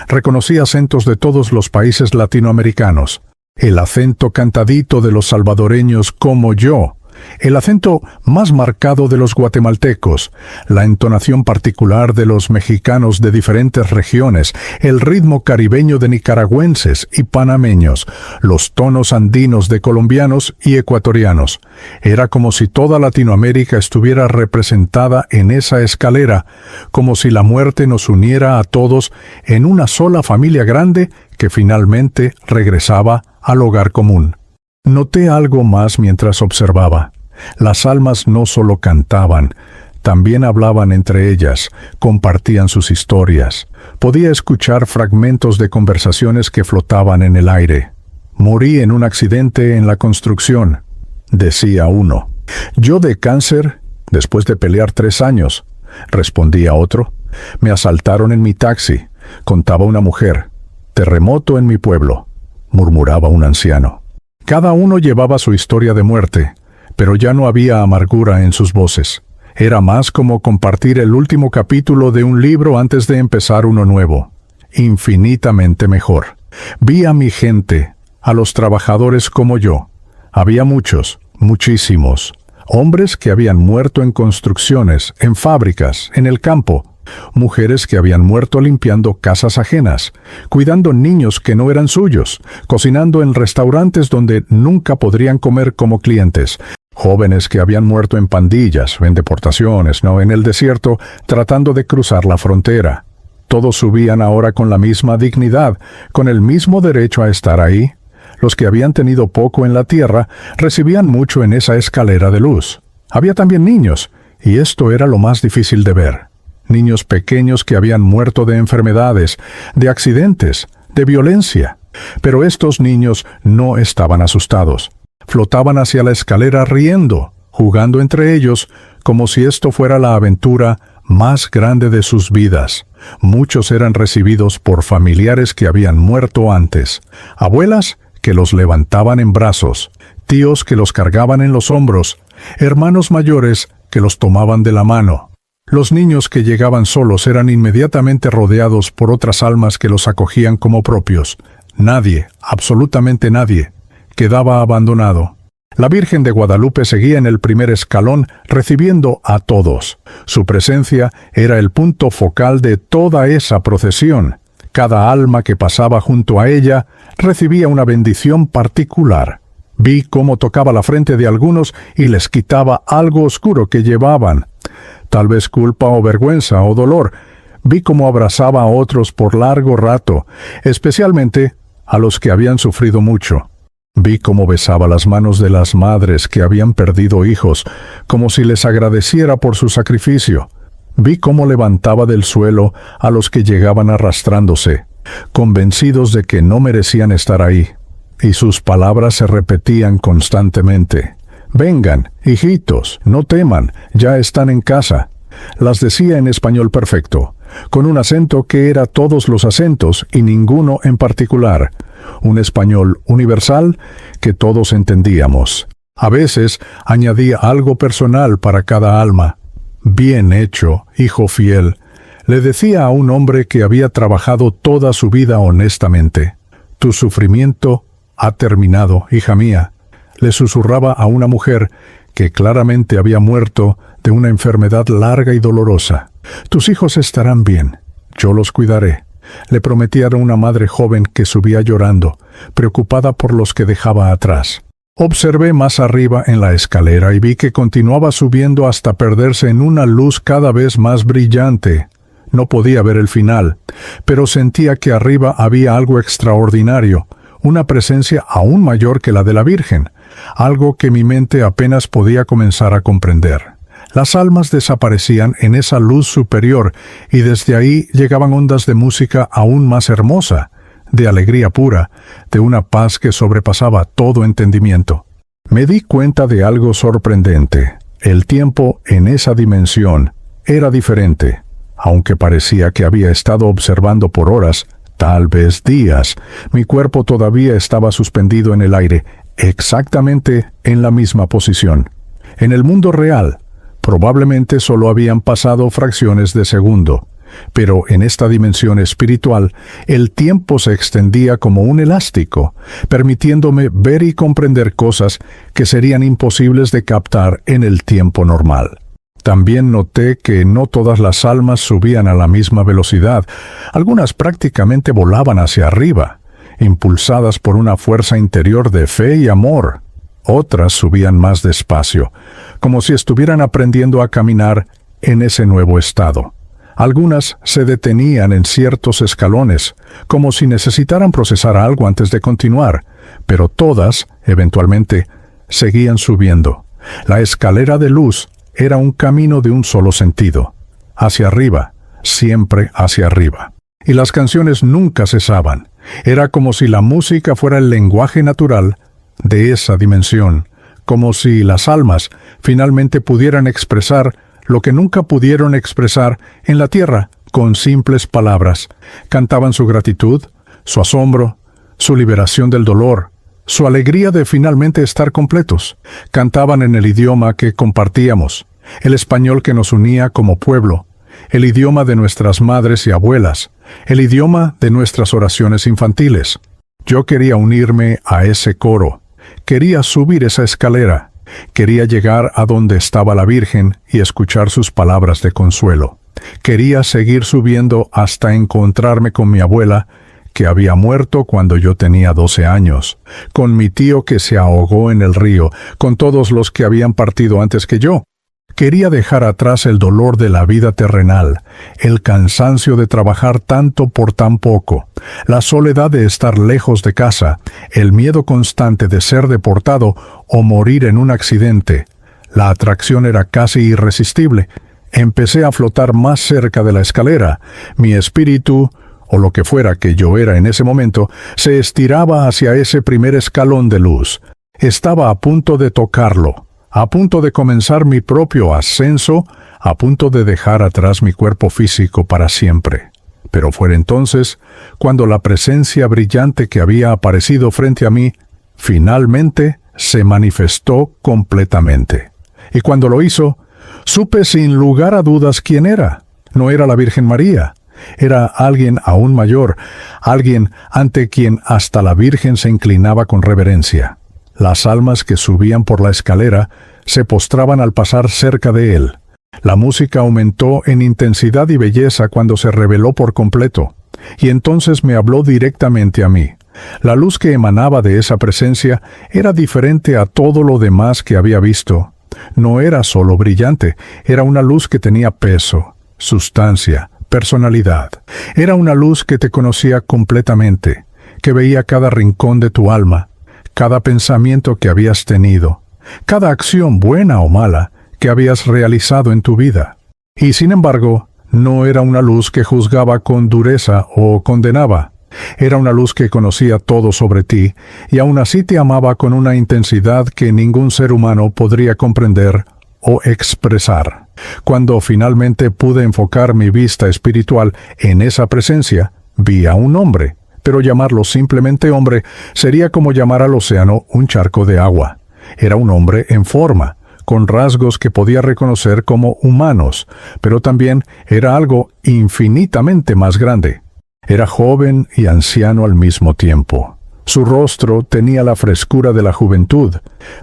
Reconocí acentos de todos los países latinoamericanos. El acento cantadito de los salvadoreños como yo, el acento más marcado de los guatemaltecos, la entonación particular de los mexicanos de diferentes regiones, el ritmo caribeño de nicaragüenses y panameños, los tonos andinos de colombianos y ecuatorianos. Era como si toda Latinoamérica estuviera representada en esa escalera, como si la muerte nos uniera a todos en una sola familia grande que finalmente regresaba al hogar común. Noté algo más mientras observaba. Las almas no solo cantaban, también hablaban entre ellas, compartían sus historias. Podía escuchar fragmentos de conversaciones que flotaban en el aire. «Morí en un accidente en la construcción», decía uno. «Yo de cáncer, después de pelear 3 años», respondía otro. «Me asaltaron en mi taxi», contaba una mujer. «Terremoto en mi pueblo», murmuraba un anciano. Cada uno llevaba su historia de muerte, pero ya no había amargura en sus voces. Era más como compartir el último capítulo de un libro antes de empezar uno nuevo. Infinitamente mejor. Vi a mi gente, a los trabajadores como yo. Había muchos, muchísimos. Hombres que habían muerto en construcciones, en fábricas, en el campo. Mujeres que habían muerto limpiando casas ajenas, cuidando niños que no eran suyos, cocinando en restaurantes donde nunca podrían comer como clientes. Jóvenes que habían muerto en pandillas, en deportaciones, en el desierto, tratando de cruzar la frontera. Todos subían ahora con la misma dignidad, con el mismo derecho a estar ahí. Los que habían tenido poco en la tierra recibían mucho en esa escalera de luz. Había también niños, y esto era lo más difícil de ver. Niños pequeños que habían muerto de enfermedades, de accidentes, de violencia. Pero estos niños no estaban asustados. Flotaban hacia la escalera riendo, jugando entre ellos, como si esto fuera la aventura más grande de sus vidas. Muchos eran recibidos por familiares que habían muerto antes, abuelas que los levantaban en brazos, tíos que los cargaban en los hombros, hermanos mayores que los tomaban de la mano. Los niños que llegaban solos eran inmediatamente rodeados por otras almas que los acogían como propios. Nadie, absolutamente nadie, quedaba abandonado. La Virgen de Guadalupe seguía en el primer escalón recibiendo a todos. Su presencia era el punto focal de toda esa procesión. Cada alma que pasaba junto a ella recibía una bendición particular. Vi cómo tocaba la frente de algunos y les quitaba algo oscuro que llevaban. Tal vez culpa o vergüenza o dolor. Vi cómo abrazaba a otros por largo rato, especialmente a los que habían sufrido mucho. Vi cómo besaba las manos de las madres que habían perdido hijos, como si les agradeciera por su sacrificio. Vi cómo levantaba del suelo a los que llegaban arrastrándose, convencidos de que no merecían estar ahí. Y sus palabras se repetían constantemente. «Vengan, hijitos, no teman, ya están en casa». Las decía en español perfecto, con un acento que era todos los acentos y ninguno en particular, un español universal que todos entendíamos. A veces añadía algo personal para cada alma. «Bien hecho, hijo fiel», le decía a un hombre que había trabajado toda su vida honestamente. «Tu sufrimiento ha terminado, hija mía», le susurraba a una mujer que claramente había muerto de una enfermedad larga y dolorosa. «Tus hijos estarán bien, yo los cuidaré», le prometía a una madre joven que subía llorando, preocupada por los que dejaba atrás. Observé más arriba en la escalera y vi que continuaba subiendo hasta perderse en una luz cada vez más brillante. No podía ver el final, pero sentía que arriba había algo extraordinario, una presencia aún mayor que la de la Virgen, algo que mi mente apenas podía comenzar a comprender. Las almas desaparecían en esa luz superior y desde ahí llegaban ondas de música aún más hermosa, de alegría pura, de una paz que sobrepasaba todo entendimiento. Me di cuenta de algo sorprendente. El tiempo en esa dimensión era diferente. Aunque parecía que había estado observando por horas, tal vez días, mi cuerpo todavía estaba suspendido en el aire, exactamente en la misma posición. En el mundo real, probablemente solo habían pasado fracciones de segundo, pero en esta dimensión espiritual, el tiempo se extendía como un elástico, permitiéndome ver y comprender cosas que serían imposibles de captar en el tiempo normal. También noté que no todas las almas subían a la misma velocidad. Algunas prácticamente volaban hacia arriba, impulsadas por una fuerza interior de fe y amor. Otras subían más despacio, como si estuvieran aprendiendo a caminar en ese nuevo estado. Algunas se detenían en ciertos escalones, como si necesitaran procesar algo antes de continuar, pero todas, eventualmente, seguían subiendo. La escalera de luz era un camino de un solo sentido, hacia arriba, siempre hacia arriba. Y las canciones nunca cesaban. Era como si la música fuera el lenguaje natural de esa dimensión, como si las almas finalmente pudieran expresar lo que nunca pudieron expresar en la tierra con simples palabras. Cantaban su gratitud, su asombro, su liberación del dolor, su alegría de finalmente estar completos. Cantaban en el idioma que compartíamos, el español que nos unía como pueblo, el idioma de nuestras madres y abuelas, el idioma de nuestras oraciones infantiles. Yo quería unirme a ese coro, quería subir esa escalera, quería llegar a donde estaba la Virgen y escuchar sus palabras de consuelo. Quería seguir subiendo hasta encontrarme con mi abuela, que había muerto cuando yo tenía 12 años, con mi tío que se ahogó en el río, con todos los que habían partido antes que yo. Quería dejar atrás el dolor de la vida terrenal, el cansancio de trabajar tanto por tan poco, la soledad de estar lejos de casa, el miedo constante de ser deportado o morir en un accidente. La atracción era casi irresistible. Empecé a flotar más cerca de la escalera. Mi espíritu, o lo que fuera que yo era en ese momento, se estiraba hacia ese primer escalón de luz. Estaba a punto de tocarlo, a punto de comenzar mi propio ascenso, a punto de dejar atrás mi cuerpo físico para siempre. Pero fue entonces cuando la presencia brillante que había aparecido frente a mí finalmente se manifestó completamente. Y cuando lo hizo, supe sin lugar a dudas quién era. No era la Virgen María. Era alguien aún mayor, alguien ante quien hasta la Virgen se inclinaba con reverencia. Las almas que subían por la escalera se postraban al pasar cerca de él. La música aumentó en intensidad y belleza cuando se reveló por completo, y entonces me habló directamente a mí. La luz que emanaba de esa presencia era diferente a todo lo demás que había visto. No era solo brillante, era una luz que tenía peso, sustancia, personalidad. Era una luz que te conocía completamente, que veía cada rincón de tu alma, cada pensamiento que habías tenido, cada acción buena o mala que habías realizado en tu vida. Y sin embargo, no era una luz que juzgaba con dureza o condenaba. Era una luz que conocía todo sobre ti y aún así te amaba con una intensidad que ningún ser humano podría comprender o expresar. Cuando finalmente pude enfocar mi vista espiritual en esa presencia, vi a un hombre, pero llamarlo simplemente hombre sería como llamar al océano un charco de agua. Era un hombre en forma, con rasgos que podía reconocer como humanos, pero también era algo infinitamente más grande. Era joven y anciano al mismo tiempo. Su rostro tenía la frescura de la juventud,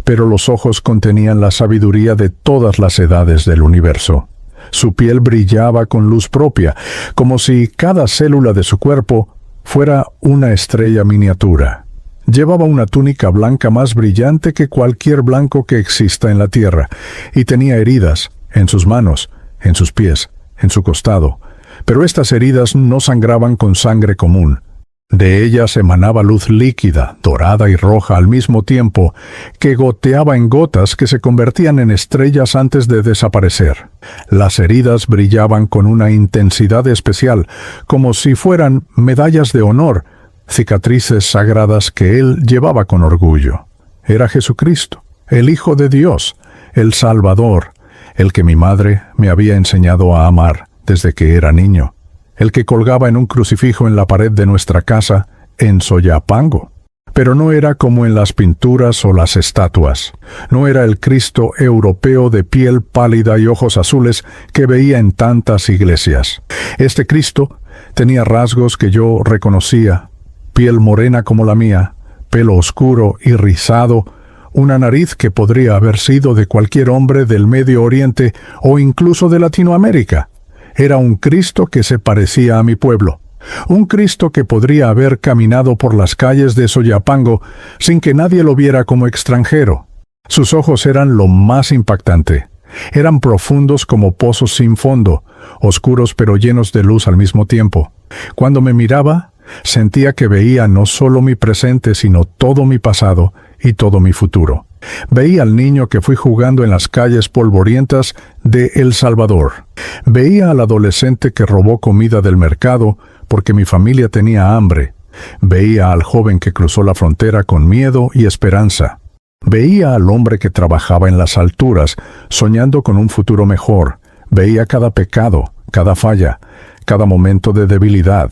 pero los ojos contenían la sabiduría de todas las edades del universo. Su piel brillaba con luz propia, como si cada célula de su cuerpo fuera una estrella miniatura. Llevaba una túnica blanca más brillante que cualquier blanco que exista en la tierra, y tenía heridas en sus manos, en sus pies, en su costado. Pero estas heridas no sangraban con sangre común. De ellas emanaba luz líquida, dorada y roja al mismo tiempo, que goteaba en gotas que se convertían en estrellas antes de desaparecer. Las heridas brillaban con una intensidad especial, como si fueran medallas de honor, cicatrices sagradas que él llevaba con orgullo. Era Jesucristo, el Hijo de Dios, el Salvador, el que mi madre me había enseñado a amar desde que era niño, el que colgaba en un crucifijo en la pared de nuestra casa en Soyapango. Pero no era como en las pinturas o las estatuas. No era el Cristo europeo de piel pálida y ojos azules que veía en tantas iglesias. Este Cristo tenía rasgos que yo reconocía: piel morena como la mía, pelo oscuro y rizado, una nariz que podría haber sido de cualquier hombre del Medio Oriente o incluso de Latinoamérica. Era un Cristo que se parecía a mi pueblo, un Cristo que podría haber caminado por las calles de Soyapango sin que nadie lo viera como extranjero. Sus ojos eran lo más impactante. Eran profundos como pozos sin fondo, oscuros pero llenos de luz al mismo tiempo. Cuando me miraba, sentía que veía no solo mi presente, sino todo mi pasado y todo mi futuro. Veía al niño que fui jugando en las calles polvorientas de El Salvador. Veía al adolescente que robó comida del mercado porque mi familia tenía hambre. Veía al joven que cruzó la frontera con miedo y esperanza. Veía al hombre que trabajaba en las alturas, soñando con un futuro mejor. Veía cada pecado, cada falla, cada momento de debilidad.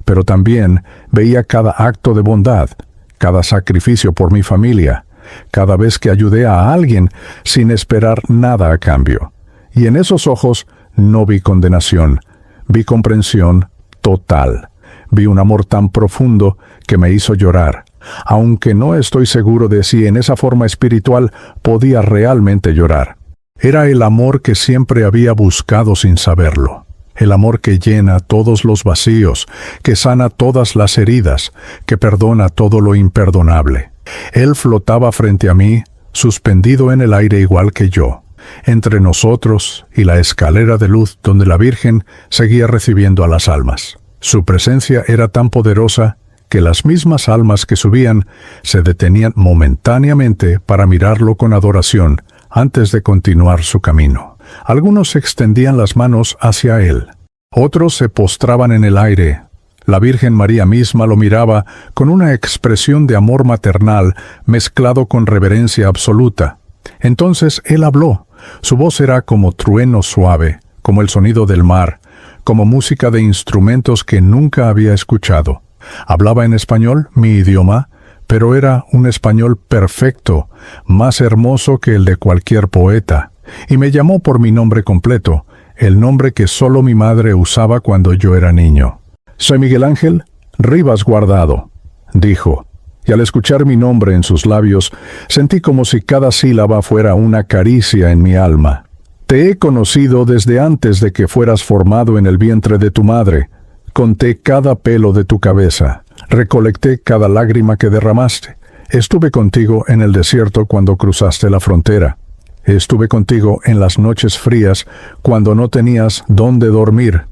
Pero también veía cada acto de bondad, cada sacrificio por mi familia, cada vez que ayudé a alguien sin esperar nada a cambio. Y en esos ojos no vi condenación, vi comprensión total. Vi un amor tan profundo que me hizo llorar, aunque no estoy seguro de si en esa forma espiritual podía realmente llorar. Era el amor que siempre había buscado sin saberlo. El amor que llena todos los vacíos, que sana todas las heridas, que perdona todo lo imperdonable. Él flotaba frente a mí, suspendido en el aire igual que yo, entre nosotros y la escalera de luz donde la Virgen seguía recibiendo a las almas. Su presencia era tan poderosa que las mismas almas que subían se detenían momentáneamente para mirarlo con adoración antes de continuar su camino. Algunos extendían las manos hacia él. Otros se postraban en el aire. La Virgen María misma lo miraba con una expresión de amor maternal mezclado con reverencia absoluta. Entonces él habló. Su voz era como trueno suave, como el sonido del mar, como música de instrumentos que nunca había escuchado. Hablaba en español, mi idioma, pero era un español perfecto, más hermoso que el de cualquier poeta. Y me llamó por mi nombre completo, el nombre que solo mi madre usaba cuando yo era niño. «Soy Miguel Ángel Rivas Guardado», dijo, y al escuchar mi nombre en sus labios, sentí como si cada sílaba fuera una caricia en mi alma. «Te he conocido desde antes de que fueras formado en el vientre de tu madre. Conté cada pelo de tu cabeza. Recolecté cada lágrima que derramaste. Estuve contigo en el desierto cuando cruzaste la frontera. Estuve contigo en las noches frías cuando no tenías dónde dormir.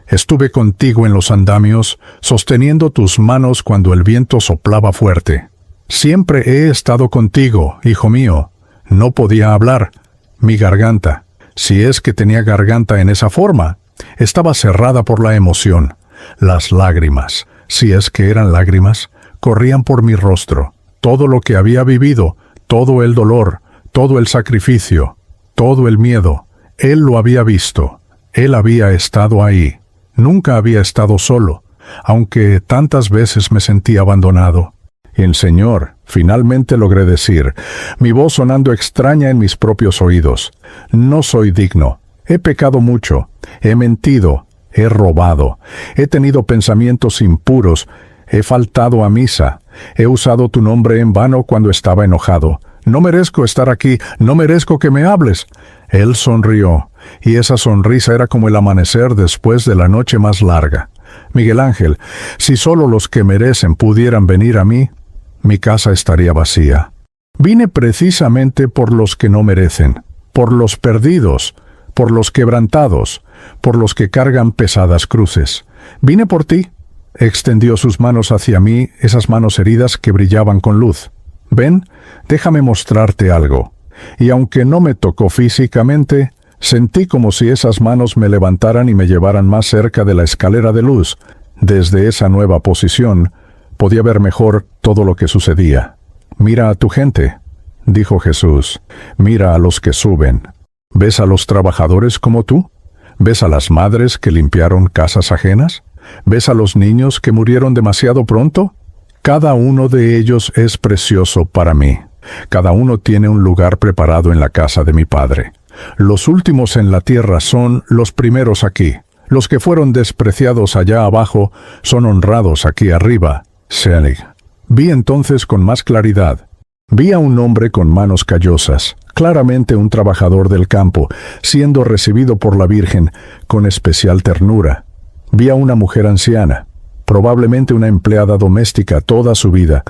Estuve contigo en los andamios, sosteniendo tus manos cuando el viento soplaba fuerte. Siempre he estado contigo, hijo mío. No podía hablar. Mi garganta, si es que tenía garganta en esa forma, estaba cerrada por la emoción. Las lágrimas, si es que eran lágrimas, corrían por mi rostro. Todo lo que había vivido, todo el dolor, todo el sacrificio, todo el miedo, él lo había visto. Él había estado ahí. Nunca había estado solo, aunque tantas veces me sentí abandonado. Y el Señor, finalmente logré decir, mi voz sonando extraña en mis propios oídos: no soy digno, he pecado mucho, he mentido, he robado, he tenido pensamientos impuros, he faltado a misa, he usado tu nombre en vano cuando estaba enojado. No merezco estar aquí, no merezco que me hables. Él sonrió, y esa sonrisa era como el amanecer después de la noche más larga. Miguel Ángel, si solo los que merecen pudieran venir a mí, mi casa estaría vacía. Vine precisamente por los que no merecen, por los perdidos, por los quebrantados, por los que cargan pesadas cruces. Vine por ti. Extendió sus manos hacia mí, esas manos heridas que brillaban con luz. Ven, déjame mostrarte algo. Y aunque no me tocó físicamente, sentí como si esas manos me levantaran y me llevaran más cerca de la escalera de luz. Desde esa nueva posición, podía ver mejor todo lo que sucedía. Mira a tu gente, dijo Jesús. Mira a los que suben. ¿Ves a los trabajadores como tú? ¿Ves a las madres que limpiaron casas ajenas? ¿Ves a los niños que murieron demasiado pronto? Cada uno de ellos es precioso para mí. Cada uno tiene un lugar preparado en la casa de mi Padre. Los últimos en la tierra son los primeros aquí. Los que fueron despreciados allá abajo son honrados aquí arriba. Selig. Vi entonces con más claridad. Vi a un hombre con manos callosas, claramente un trabajador del campo, siendo recibido por la Virgen con especial ternura. Vi a una mujer anciana, probablemente una empleada doméstica toda su vida,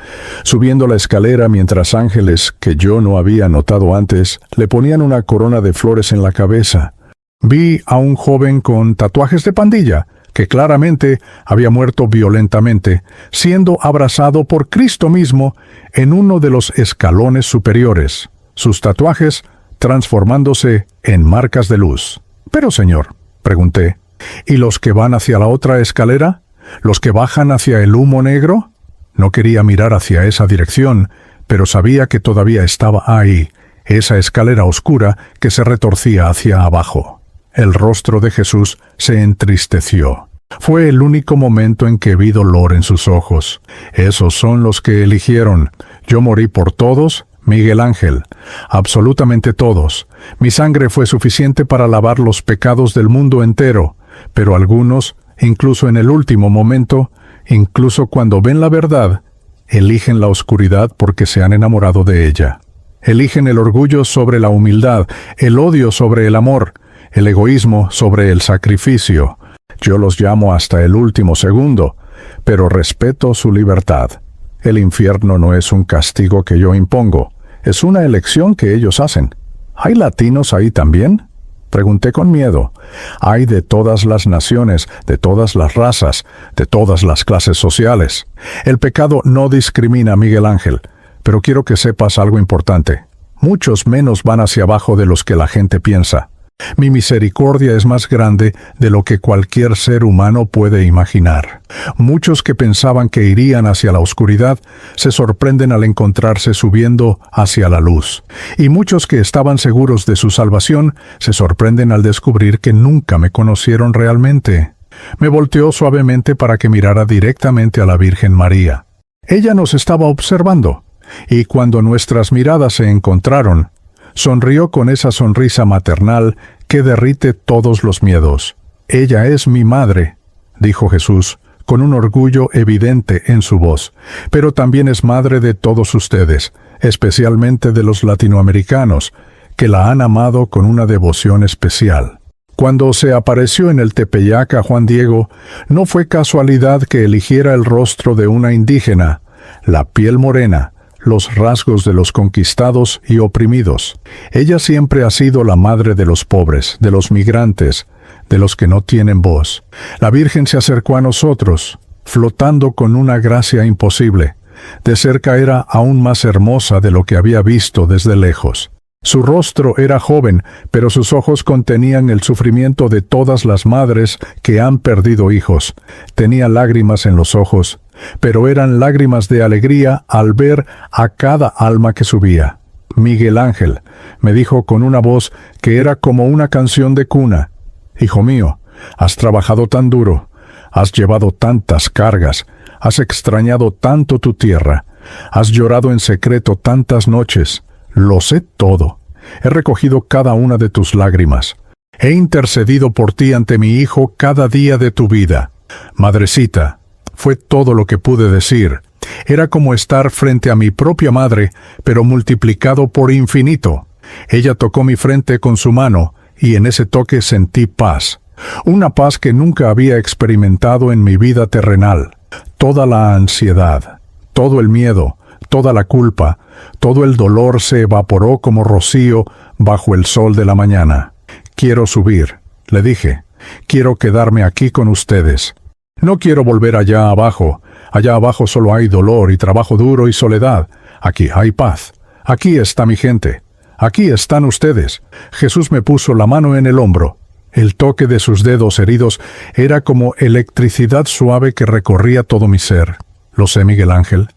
subiendo la escalera mientras ángeles, que yo no había notado antes, le ponían una corona de flores en la cabeza. Vi a un joven con tatuajes de pandilla, que claramente había muerto violentamente, siendo abrazado por Cristo mismo en uno de los escalones superiores, sus tatuajes transformándose en marcas de luz. «Pero, Señor», pregunté, «¿y los que van hacia la otra escalera? ¿Los que bajan hacia el humo negro?» No quería mirar hacia esa dirección, pero sabía que todavía estaba ahí, esa escalera oscura que se retorcía hacia abajo. El rostro de Jesús se entristeció. Fue el único momento en que vi dolor en sus ojos. Esos son los que eligieron. Yo morí por todos, Miguel Ángel, absolutamente todos. Mi sangre fue suficiente para lavar los pecados del mundo entero, pero algunos, incluso en el último momento, incluso cuando ven la verdad, eligen la oscuridad porque se han enamorado de ella. Eligen el orgullo sobre la humildad, el odio sobre el amor, el egoísmo sobre el sacrificio. Yo los llamo hasta el último segundo, pero respeto su libertad. El infierno no es un castigo que yo impongo, es una elección que ellos hacen. ¿Hay latinos ahí también?, pregunté con miedo. Hay de todas las naciones, de todas las razas, de todas las clases sociales. El pecado no discrimina, Miguel Ángel, pero quiero que sepas algo importante. Muchos menos van hacia abajo de los que la gente piensa. Mi misericordia es más grande de lo que cualquier ser humano puede imaginar. Muchos que pensaban que irían hacia la oscuridad se sorprenden al encontrarse subiendo hacia la luz. Y muchos que estaban seguros de su salvación se sorprenden al descubrir que nunca me conocieron realmente. Me volteó suavemente para que mirara directamente a la Virgen María. Ella nos estaba observando, y cuando nuestras miradas se encontraron, sonrió con esa sonrisa maternal que derrite todos los miedos. «Ella es mi madre», dijo Jesús, con un orgullo evidente en su voz, «pero también es madre de todos ustedes, especialmente de los latinoamericanos, que la han amado con una devoción especial». Cuando se apareció en el Tepeyac a Juan Diego, no fue casualidad que eligiera el rostro de una indígena, la piel morena, los rasgos de los conquistados y oprimidos. Ella siempre ha sido la madre de los pobres, de los migrantes, de los que no tienen voz. La Virgen se acercó a nosotros, flotando con una gracia imposible. De cerca era aún más hermosa de lo que había visto desde lejos. Su rostro era joven, pero sus ojos contenían el sufrimiento de todas las madres que han perdido hijos. Tenía lágrimas en los ojos, pero eran lágrimas de alegría al ver a cada alma que subía. Miguel Ángel, me dijo con una voz que era como una canción de cuna: «Hijo mío, has trabajado tan duro, has llevado tantas cargas, has extrañado tanto tu tierra, has llorado en secreto tantas noches. Lo sé todo. He recogido cada una de tus lágrimas. He intercedido por ti ante mi hijo cada día de tu vida. Madrecita», fue todo lo que pude decir. Era como estar frente a mi propia madre, pero multiplicado por infinito. Ella tocó mi frente con su mano, y en ese toque sentí paz. Una paz que nunca había experimentado en mi vida terrenal. Toda la ansiedad, todo el miedo, toda la culpa, todo el dolor se evaporó como rocío bajo el sol de la mañana. «Quiero subir», le dije. «Quiero quedarme aquí con ustedes. No quiero volver allá abajo. Allá abajo solo hay dolor y trabajo duro y soledad. Aquí hay paz. Aquí está mi gente. Aquí están ustedes». Jesús me puso la mano en el hombro. El toque de sus dedos heridos era como electricidad suave que recorría todo mi ser. «Lo sé, Miguel Ángel.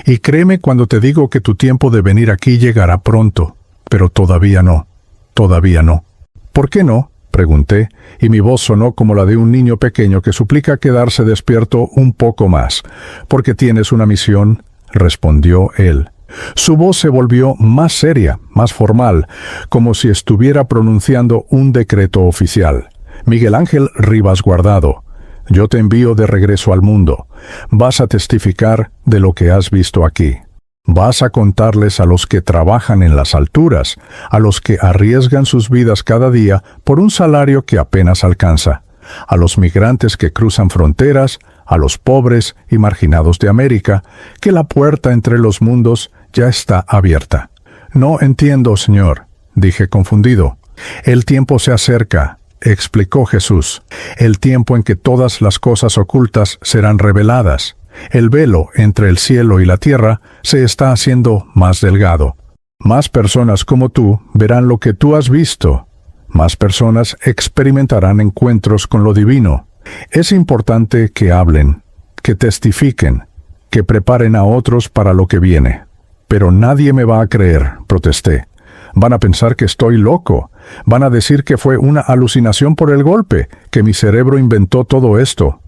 Y créeme cuando te digo que tu tiempo de venir aquí llegará pronto. Pero todavía no. Todavía no». «¿Por qué no?», pregunté, y mi voz sonó como la de un niño pequeño que suplica quedarse despierto un poco más. «Porque tienes una misión», respondió él. Su voz se volvió más seria, más formal, como si estuviera pronunciando un decreto oficial. «Miguel Ángel Rivas Guardado, yo te envío de regreso al mundo. Vas a testificar de lo que has visto aquí. Vas a contarles a los que trabajan en las alturas, a los que arriesgan sus vidas cada día por un salario que apenas alcanza, a los migrantes que cruzan fronteras, a los pobres y marginados de América, que la puerta entre los mundos ya está abierta». «No entiendo, Señor», dije confundido. «El tiempo se acerca», explicó Jesús. «El tiempo en que todas las cosas ocultas serán reveladas. El velo entre el cielo y la tierra se está haciendo más delgado. Más personas como tú verán lo que tú has visto. Más personas experimentarán encuentros con lo divino. Es importante que hablen, que testifiquen, que preparen a otros para lo que viene». «Pero nadie me va a creer», protesté. «Van a pensar que estoy loco. Van a decir que fue una alucinación por el golpe, que mi cerebro inventó todo esto».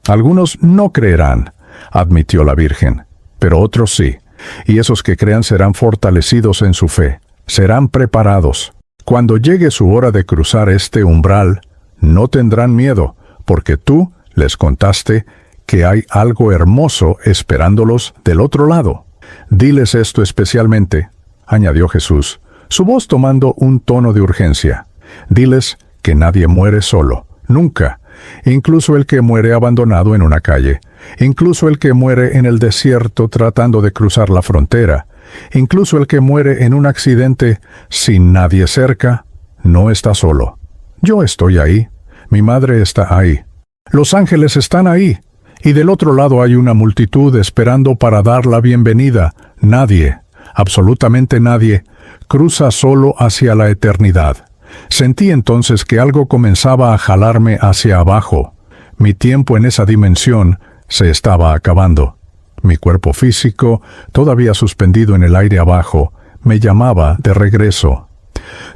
«Algunos no creerán», admitió la Virgen, «pero otros sí. Y esos que crean serán fortalecidos en su fe. Serán preparados. Cuando llegue su hora de cruzar este umbral, no tendrán miedo, porque tú les contaste que hay algo hermoso esperándolos del otro lado. Diles esto especialmente», añadió Jesús, su voz tomando un tono de urgencia. «Diles que nadie muere solo, nunca, incluso el que muere abandonado en una calle, incluso el que muere en el desierto tratando de cruzar la frontera, incluso el que muere en un accidente sin nadie cerca, no está solo. Yo estoy ahí, mi madre está ahí, los ángeles están ahí, y del otro lado hay una multitud esperando para dar la bienvenida. Nadie, absolutamente nadie, cruza solo hacia la eternidad». Sentí entonces que algo comenzaba a jalarme hacia abajo. Mi tiempo en esa dimensión se estaba acabando. Mi cuerpo físico, todavía suspendido en el aire abajo, me llamaba de regreso.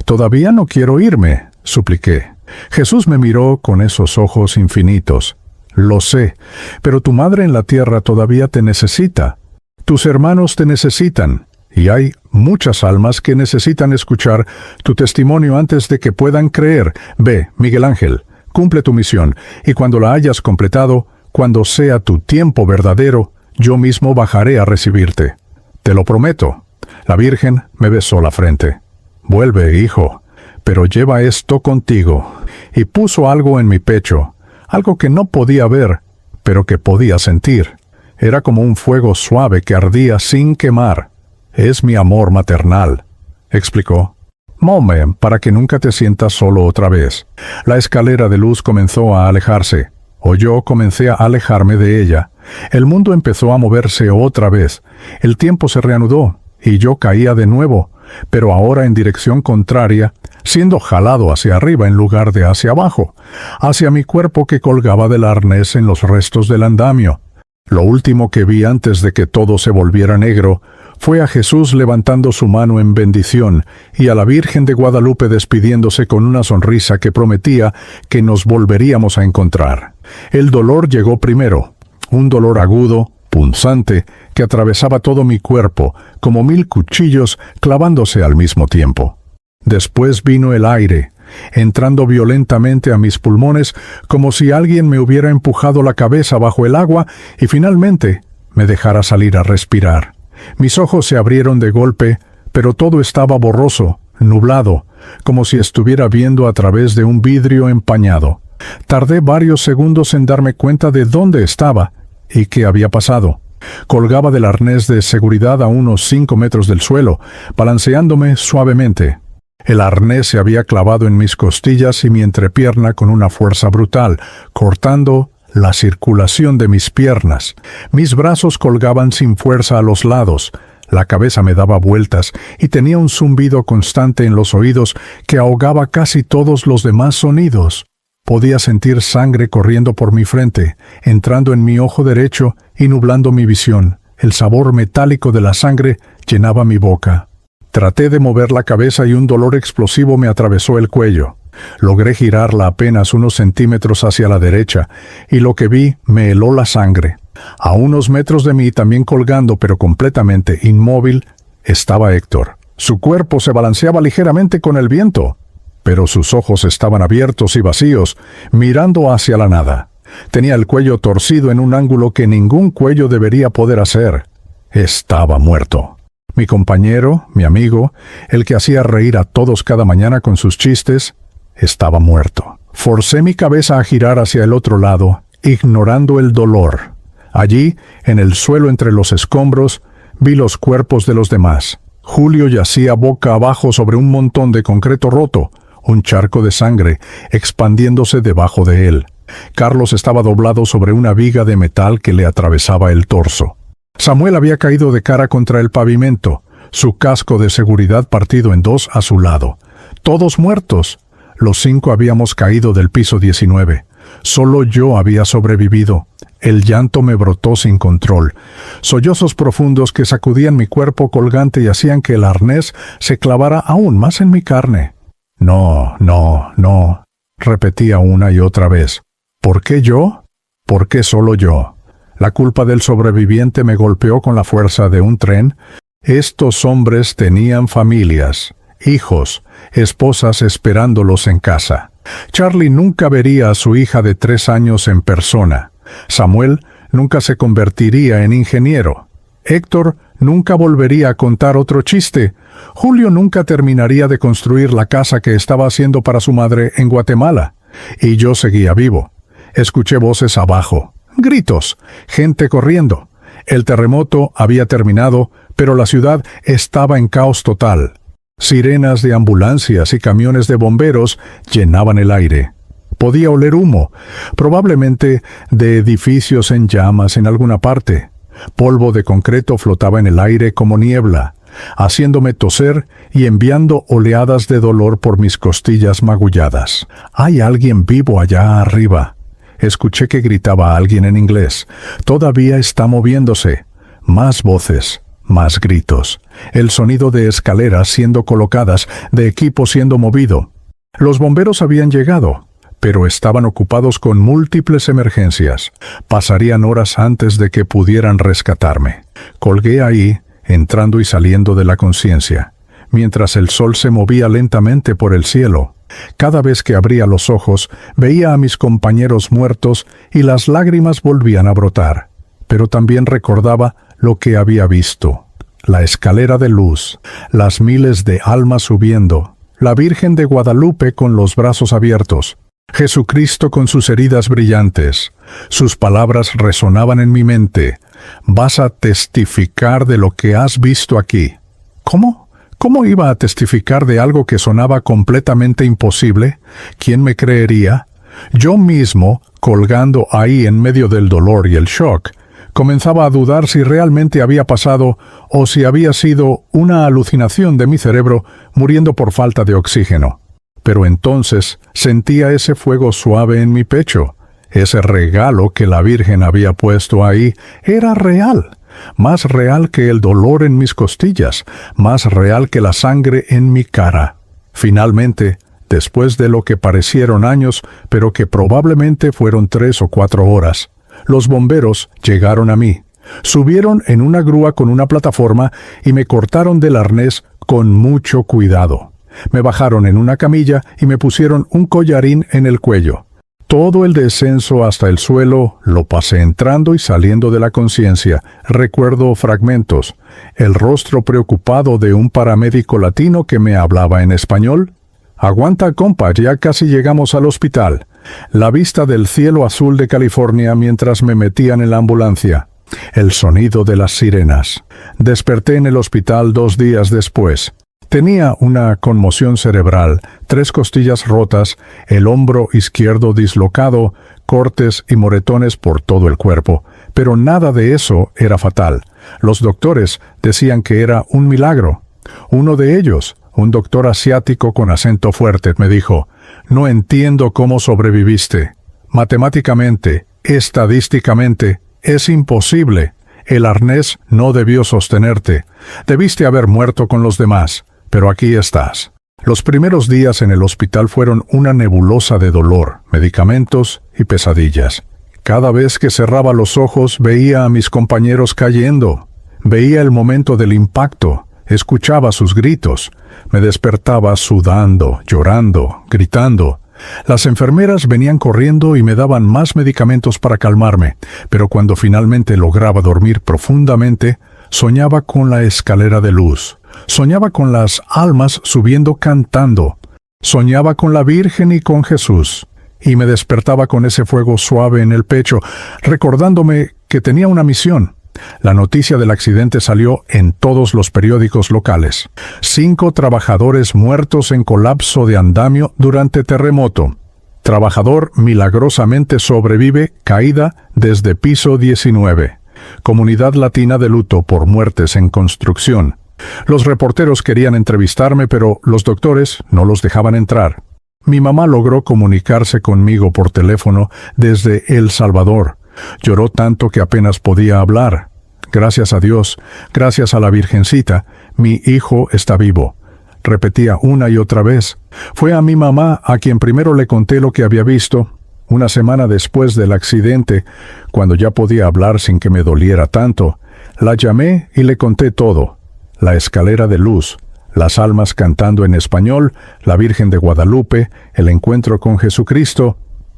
«Todavía no quiero irme», supliqué. Jesús me miró con esos ojos infinitos. «Lo sé, pero tu madre en la tierra todavía te necesita. Tus hermanos te necesitan. Y hay muchas almas que necesitan escuchar tu testimonio antes de que puedan creer. Ve, Miguel Ángel, cumple tu misión, y cuando la hayas completado, cuando sea tu tiempo verdadero, yo mismo bajaré a recibirte. Te lo prometo». La Virgen me besó la frente. «Vuelve, hijo, pero lleva esto contigo». Y puso algo en mi pecho, algo que no podía ver, pero que podía sentir. Era como un fuego suave que ardía sin quemar. «Es mi amor maternal», explicó. Mome, para que nunca te sientas solo otra vez. La escalera de luz comenzó a alejarse, o yo comencé a alejarme de ella. El mundo empezó a moverse otra vez. El tiempo se reanudó, y yo caía de nuevo, pero ahora en dirección contraria, siendo jalado hacia arriba en lugar de hacia abajo, hacia mi cuerpo que colgaba del arnés en los restos del andamio. Lo último que vi antes de que todo se volviera negro fue a Jesús levantando su mano en bendición y a la Virgen de Guadalupe despidiéndose con una sonrisa que prometía que nos volveríamos a encontrar. El dolor llegó primero, un dolor agudo, punzante, que atravesaba todo mi cuerpo, como 1000 cuchillos clavándose al mismo tiempo. Después vino el aire, entrando violentamente a mis pulmones como si alguien me hubiera empujado la cabeza bajo el agua y finalmente me dejara salir a respirar. Mis ojos se abrieron de golpe, pero todo estaba borroso, nublado, como si estuviera viendo a través de un vidrio empañado. Tardé varios segundos en darme cuenta de dónde estaba y qué había pasado. Colgaba del arnés de seguridad a unos 5 metros del suelo, balanceándome suavemente. El arnés se había clavado en mis costillas y mi entrepierna con una fuerza brutal, cortando la circulación de mis piernas. Mis brazos colgaban sin fuerza a los lados, la cabeza me daba vueltas y tenía un zumbido constante en los oídos que ahogaba casi todos los demás sonidos. Podía sentir sangre corriendo por mi frente, entrando en mi ojo derecho y nublando mi visión. El sabor metálico de la sangre llenaba mi boca. Traté de mover la cabeza y un dolor explosivo me atravesó el cuello. Logré girarla apenas unos centímetros hacia la derecha, y lo que vi me heló la sangre. A unos metros de mí, también colgando pero completamente inmóvil, estaba Héctor. Su cuerpo se balanceaba ligeramente con el viento, pero sus ojos estaban abiertos y vacíos, mirando hacia la nada. Tenía el cuello torcido en un ángulo que ningún cuello debería poder hacer. Estaba muerto. Mi compañero, mi amigo, el que hacía reír a todos cada mañana con sus chistes, estaba muerto. Forcé mi cabeza a girar hacia el otro lado, ignorando el dolor. Allí, en el suelo entre los escombros, vi los cuerpos de los demás. Julio yacía boca abajo sobre un montón de concreto roto, un charco de sangre expandiéndose debajo de él. Carlos estaba doblado sobre una viga de metal que le atravesaba el torso. Samuel había caído de cara contra el pavimento, su casco de seguridad partido en dos a su lado. Todos muertos. Los 5 habíamos caído del piso 19. Solo yo había sobrevivido. El llanto me brotó sin control. Sollozos profundos que sacudían mi cuerpo colgante y hacían que el arnés se clavara aún más en mi carne. No, no, no, repetía una y otra vez. ¿Por qué yo? ¿Por qué solo yo? La culpa del sobreviviente me golpeó con la fuerza de un tren. Estos hombres tenían familias, hijos, esposas esperándolos en casa. Charlie nunca vería a su hija de 3 años en persona. Samuel nunca se convertiría en ingeniero. Héctor nunca volvería a contar otro chiste. Julio nunca terminaría de construir la casa que estaba haciendo para su madre en Guatemala. Y yo seguía vivo. Escuché voces abajo, gritos, gente corriendo. El terremoto había terminado, pero la ciudad estaba en caos total. Sirenas de ambulancias y camiones de bomberos llenaban el aire. Podía oler humo, probablemente de edificios en llamas en alguna parte. Polvo de concreto flotaba en el aire como niebla, haciéndome toser y enviando oleadas de dolor por mis costillas magulladas. «Hay alguien vivo allá arriba». Escuché que gritaba a alguien en inglés. «Todavía está moviéndose». Más voces. Más gritos. El sonido de escaleras siendo colocadas, de equipo siendo movido. Los bomberos habían llegado, pero estaban ocupados con múltiples emergencias. Pasarían horas antes de que pudieran rescatarme. Colgué ahí, entrando y saliendo de la conciencia, mientras el sol se movía lentamente por el cielo. Cada vez que abría los ojos, veía a mis compañeros muertos y las lágrimas volvían a brotar. Pero también recordaba lo que había visto. La escalera de luz, las miles de almas subiendo, la Virgen de Guadalupe con los brazos abiertos, Jesucristo con sus heridas brillantes. Sus palabras resonaban en mi mente. «Vas a testificar de lo que has visto aquí». «¿Cómo? ¿Cómo iba a testificar de algo que sonaba completamente imposible? ¿Quién me creería? Yo mismo, colgando ahí en medio del dolor y el shock, comenzaba a dudar si realmente había pasado o si había sido una alucinación de mi cerebro muriendo por falta de oxígeno. Pero entonces sentía ese fuego suave en mi pecho. Ese regalo que la Virgen había puesto ahí era real, más real que el dolor en mis costillas, más real que la sangre en mi cara. Finalmente, después de lo que parecieron años, pero que probablemente fueron 3 o 4 horas, los bomberos llegaron a mí. Subieron en una grúa con una plataforma y me cortaron del arnés con mucho cuidado. Me bajaron en una camilla y me pusieron un collarín en el cuello. Todo el descenso hasta el suelo lo pasé entrando y saliendo de la conciencia. Recuerdo fragmentos. El rostro preocupado de un paramédico latino que me hablaba en español. «Aguanta, compa, ya casi llegamos al hospital». La vista del cielo azul de California mientras me metían en la ambulancia. El sonido de las sirenas. Desperté en el hospital 2 días después. Tenía una conmoción cerebral, 3 costillas rotas, el hombro izquierdo dislocado, cortes y moretones por todo el cuerpo. Pero nada de eso era fatal. Los doctores decían que era un milagro. Uno de ellos, un doctor asiático con acento fuerte, me dijo: «No entiendo cómo sobreviviste. Matemáticamente, estadísticamente, es imposible. El arnés no debió sostenerte. Debiste haber muerto con los demás. Pero aquí estás». Los primeros días en el hospital fueron una nebulosa de dolor, medicamentos y pesadillas. Cada vez que cerraba los ojos veía a mis compañeros cayendo. Veía el momento del impacto. Escuchaba sus gritos. Me despertaba sudando, llorando, gritando. Las enfermeras venían corriendo y me daban más medicamentos para calmarme, pero cuando finalmente lograba dormir profundamente, soñaba con la escalera de luz. Soñaba con las almas subiendo cantando. Soñaba con la Virgen y con Jesús. Y me despertaba con ese fuego suave en el pecho, recordándome que tenía una misión. La noticia del accidente salió en todos los periódicos locales. 5 trabajadores muertos en colapso de andamio durante terremoto. Trabajador milagrosamente sobrevive caída desde piso 19. Comunidad latina de luto por muertes en construcción. Los reporteros querían entrevistarme, pero los doctores no los dejaban entrar. Mi mamá logró comunicarse conmigo por teléfono desde El Salvador. Lloró tanto que apenas podía hablar. Gracias a Dios, gracias a la Virgencita, mi hijo está vivo. Repetía una y otra vez. Fue a mi mamá a quien primero le conté lo que había visto. Una semana después del accidente, cuando ya podía hablar sin que me doliera tanto, la llamé y le conté todo. La escalera de luz, las almas cantando en español, la Virgen de Guadalupe, el encuentro con Jesucristo,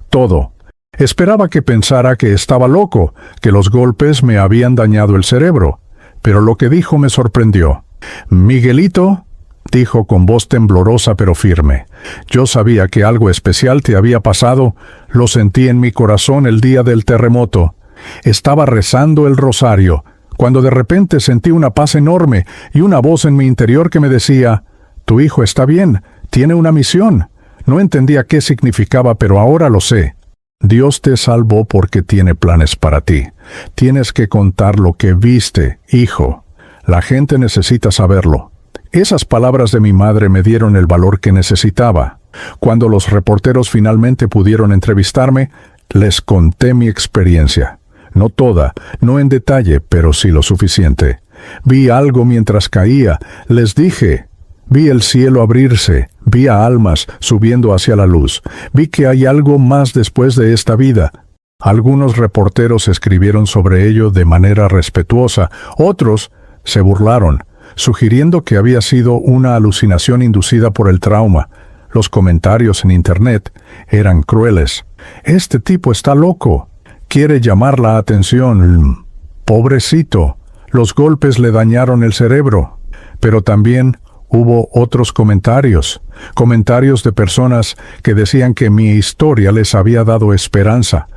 todo. Esperaba que pensara que estaba loco, que los golpes me habían dañado el cerebro, pero lo que dijo me sorprendió. «Miguelito», dijo con voz temblorosa pero firme, «yo sabía que algo especial te había pasado, lo sentí en mi corazón el día del terremoto. Estaba rezando el rosario, cuando de repente sentí una paz enorme y una voz en mi interior que me decía: tu hijo está bien, tiene una misión. No entendía qué significaba, pero ahora lo sé. Dios te salvó porque tiene planes para ti. Tienes que contar lo que viste, hijo. La gente necesita saberlo». Esas palabras de mi madre me dieron el valor que necesitaba. Cuando los reporteros finalmente pudieron entrevistarme, les conté mi experiencia. No toda, no en detalle, pero sí lo suficiente. Vi algo mientras caía, les dije. Vi el cielo abrirse, vi a almas subiendo hacia la luz. Vi que hay algo más después de esta vida. Algunos reporteros escribieron sobre ello de manera respetuosa, otros se burlaron, sugiriendo que había sido una alucinación inducida por el trauma. Los comentarios en Internet eran crueles. «Este tipo está loco. Quiere llamar la atención. Pobrecito. Los golpes le dañaron el cerebro». Pero también hubo otros comentarios de personas que decían que mi historia les había dado esperanza.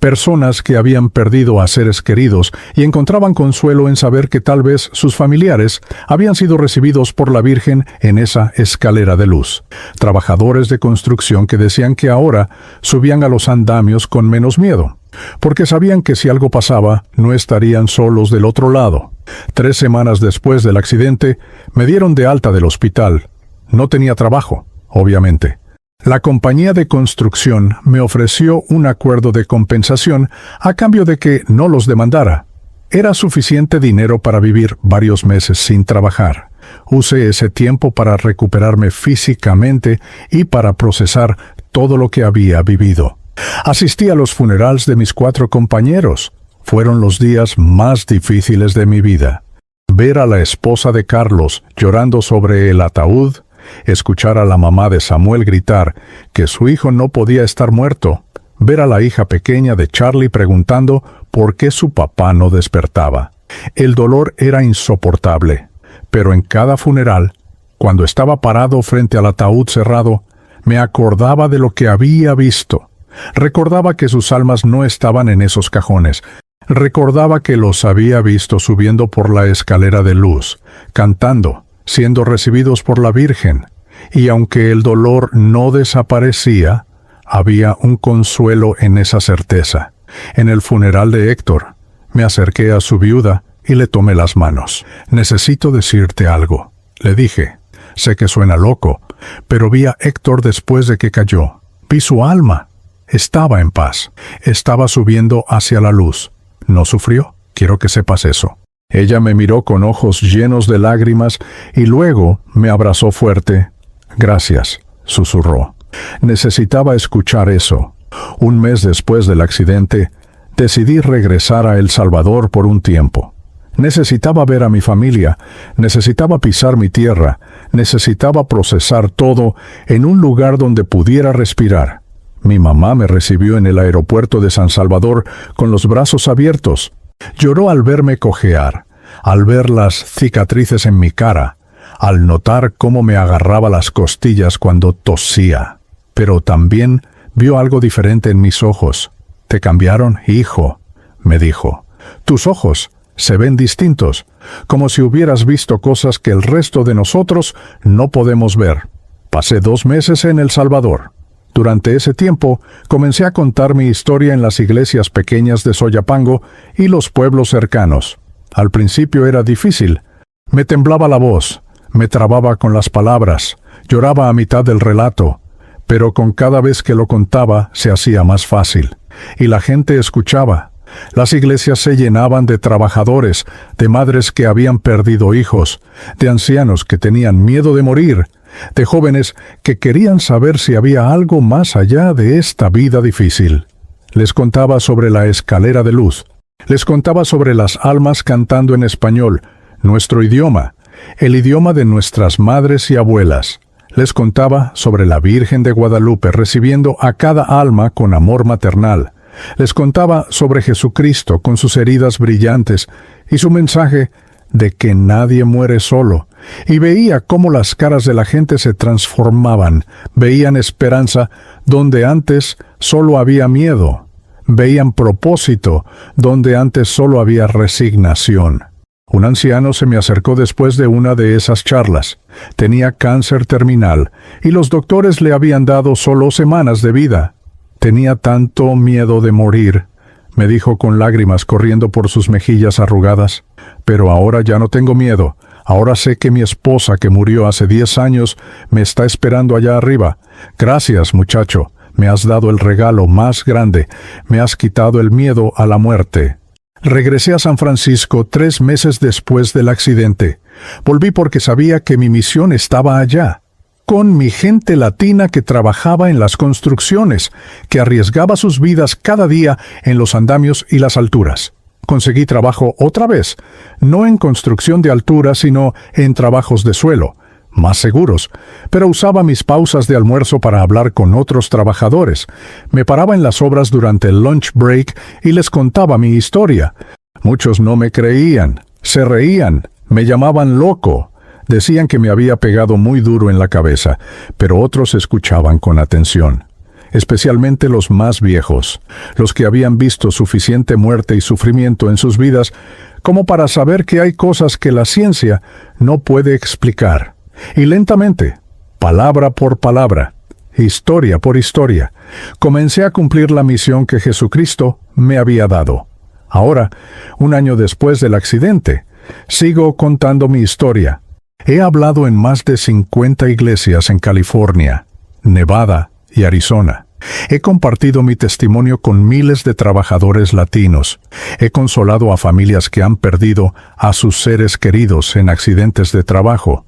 personas que habían perdido a seres queridos y encontraban consuelo en saber que tal vez sus familiares habían sido recibidos por la Virgen en esa escalera de luz. Trabajadores de construcción que decían que ahora subían a los andamios con menos miedo, porque sabían que si algo pasaba, no estarían solos del otro lado. 3 semanas después del accidente, me dieron de alta del hospital. No tenía trabajo, obviamente. La compañía de construcción me ofreció un acuerdo de compensación a cambio de que no los demandara. Era suficiente dinero para vivir varios meses sin trabajar. Usé ese tiempo para recuperarme físicamente y para procesar todo lo que había vivido. Asistí a los funerales de mis 4 compañeros. Fueron los días más difíciles de mi vida. Ver a la esposa de Carlos llorando sobre el ataúd, escuchar a la mamá de Samuel gritar que su hijo no podía estar muerto, ver a la hija pequeña de Charlie preguntando por qué su papá no despertaba. El dolor era insoportable, pero en cada funeral, cuando estaba parado frente al ataúd cerrado, me acordaba de lo que había visto. Recordaba que sus almas no estaban en esos cajones. Recordaba que los había visto subiendo por la escalera de luz, cantando, siendo recibidos por la Virgen, y aunque el dolor no desaparecía, había un consuelo en esa certeza. En el funeral de Héctor, me acerqué a su viuda y le tomé las manos. «Necesito decirte algo», le dije. «Sé que suena loco, pero vi a Héctor después de que cayó. Vi su alma. Estaba en paz. Estaba subiendo hacia la luz. ¿No sufrió? Quiero que sepas eso». Ella me miró con ojos llenos de lágrimas y luego me abrazó fuerte. «Gracias», susurró. Necesitaba escuchar eso. Un mes después del accidente, decidí regresar a El Salvador por un tiempo. Necesitaba ver a mi familia, necesitaba pisar mi tierra, necesitaba procesar todo en un lugar donde pudiera respirar. Mi mamá me recibió en el aeropuerto de San Salvador con los brazos abiertos. Lloró al verme cojear, al ver las cicatrices en mi cara, al notar cómo me agarraba las costillas cuando tosía. Pero también vio algo diferente en mis ojos. «Te cambiaron, hijo», me dijo. «Tus ojos se ven distintos, como si hubieras visto cosas que el resto de nosotros no podemos ver». Pasé 2 meses en El Salvador. Durante ese tiempo, comencé a contar mi historia en las iglesias pequeñas de Soyapango y los pueblos cercanos. Al principio era difícil. Me temblaba la voz, me trababa con las palabras, lloraba a mitad del relato, pero con cada vez que lo contaba se hacía más fácil. Y la gente escuchaba. Las iglesias se llenaban de trabajadores, de madres que habían perdido hijos, de ancianos que tenían miedo de morir, de jóvenes que querían saber si había algo más allá de esta vida difícil. Les contaba sobre la escalera de luz. Les contaba sobre las almas cantando en español, nuestro idioma, el idioma de nuestras madres y abuelas. Les contaba sobre la Virgen de Guadalupe recibiendo a cada alma con amor maternal. Les contaba sobre Jesucristo con sus heridas brillantes y su mensaje de que nadie muere solo. Y veía cómo las caras de la gente se transformaban, veían esperanza donde antes solo había miedo, veían propósito donde antes solo había resignación. Un anciano se me acercó después de una de esas charlas. Tenía cáncer terminal y los doctores le habían dado solo semanas de vida. Tenía tanto miedo de morir, me dijo con lágrimas corriendo por sus mejillas arrugadas. Pero ahora ya no tengo miedo. Ahora sé que mi esposa, que murió hace 10 años, me está esperando allá arriba. Gracias, muchacho. Me has dado el regalo más grande. Me has quitado el miedo a la muerte. Regresé a San Francisco 3 meses después del accidente. Volví porque sabía que mi misión estaba allá, con mi gente latina que trabajaba en las construcciones, que arriesgaba sus vidas cada día en los andamios y las alturas. Conseguí trabajo otra vez, no en construcción de altura, sino en trabajos de suelo, más seguros, pero usaba mis pausas de almuerzo para hablar con otros trabajadores. Me paraba en las obras durante el lunch break y les contaba mi historia. Muchos no me creían, se reían, me llamaban loco. Decían que me había pegado muy duro en la cabeza, pero otros escuchaban con atención. especialmente los más viejos, los que habían visto suficiente muerte y sufrimiento en sus vidas como para saber que hay cosas que la ciencia no puede explicar. Y lentamente, palabra por palabra, historia por historia, comencé a cumplir la misión que Jesucristo me había dado. Ahora, un año después del accidente, sigo contando mi historia. He hablado en más de 50 iglesias en California, Nevada y Arizona. He compartido mi testimonio con miles de trabajadores latinos. He consolado a familias que han perdido a sus seres queridos en accidentes de trabajo.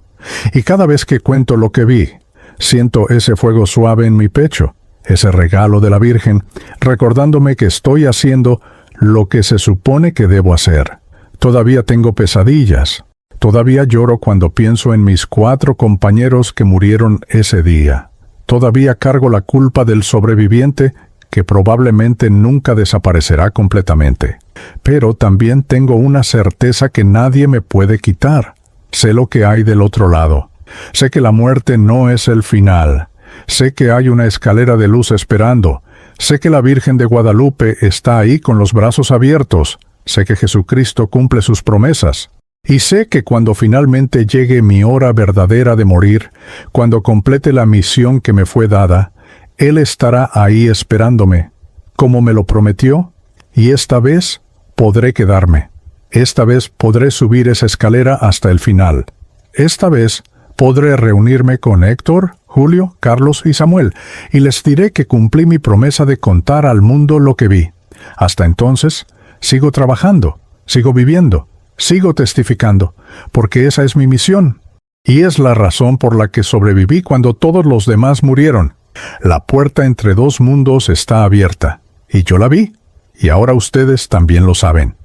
Y cada vez que cuento lo que vi, siento ese fuego suave en mi pecho, ese regalo de la Virgen, recordándome que estoy haciendo lo que se supone que debo hacer. Todavía tengo pesadillas. Todavía lloro cuando pienso en mis 4 compañeros que murieron ese día. Todavía cargo la culpa del sobreviviente que probablemente nunca desaparecerá completamente. Pero también tengo una certeza que nadie me puede quitar. Sé lo que hay del otro lado. Sé que la muerte no es el final. Sé que hay una escalera de luz esperando. Sé que la Virgen de Guadalupe está ahí con los brazos abiertos. Sé que Jesucristo cumple sus promesas. Y sé que cuando finalmente llegue mi hora verdadera de morir, cuando complete la misión que me fue dada, Él estará ahí esperándome, como me lo prometió, y esta vez podré quedarme. Esta vez podré subir esa escalera hasta el final. Esta vez podré reunirme con Héctor, Julio, Carlos y Samuel, y les diré que cumplí mi promesa de contar al mundo lo que vi. Hasta entonces, sigo trabajando, sigo viviendo, sigo testificando, porque esa es mi misión. Y es la razón por la que sobreviví cuando todos los demás murieron. La puerta entre 2 mundos está abierta, y yo la vi, y ahora ustedes también lo saben.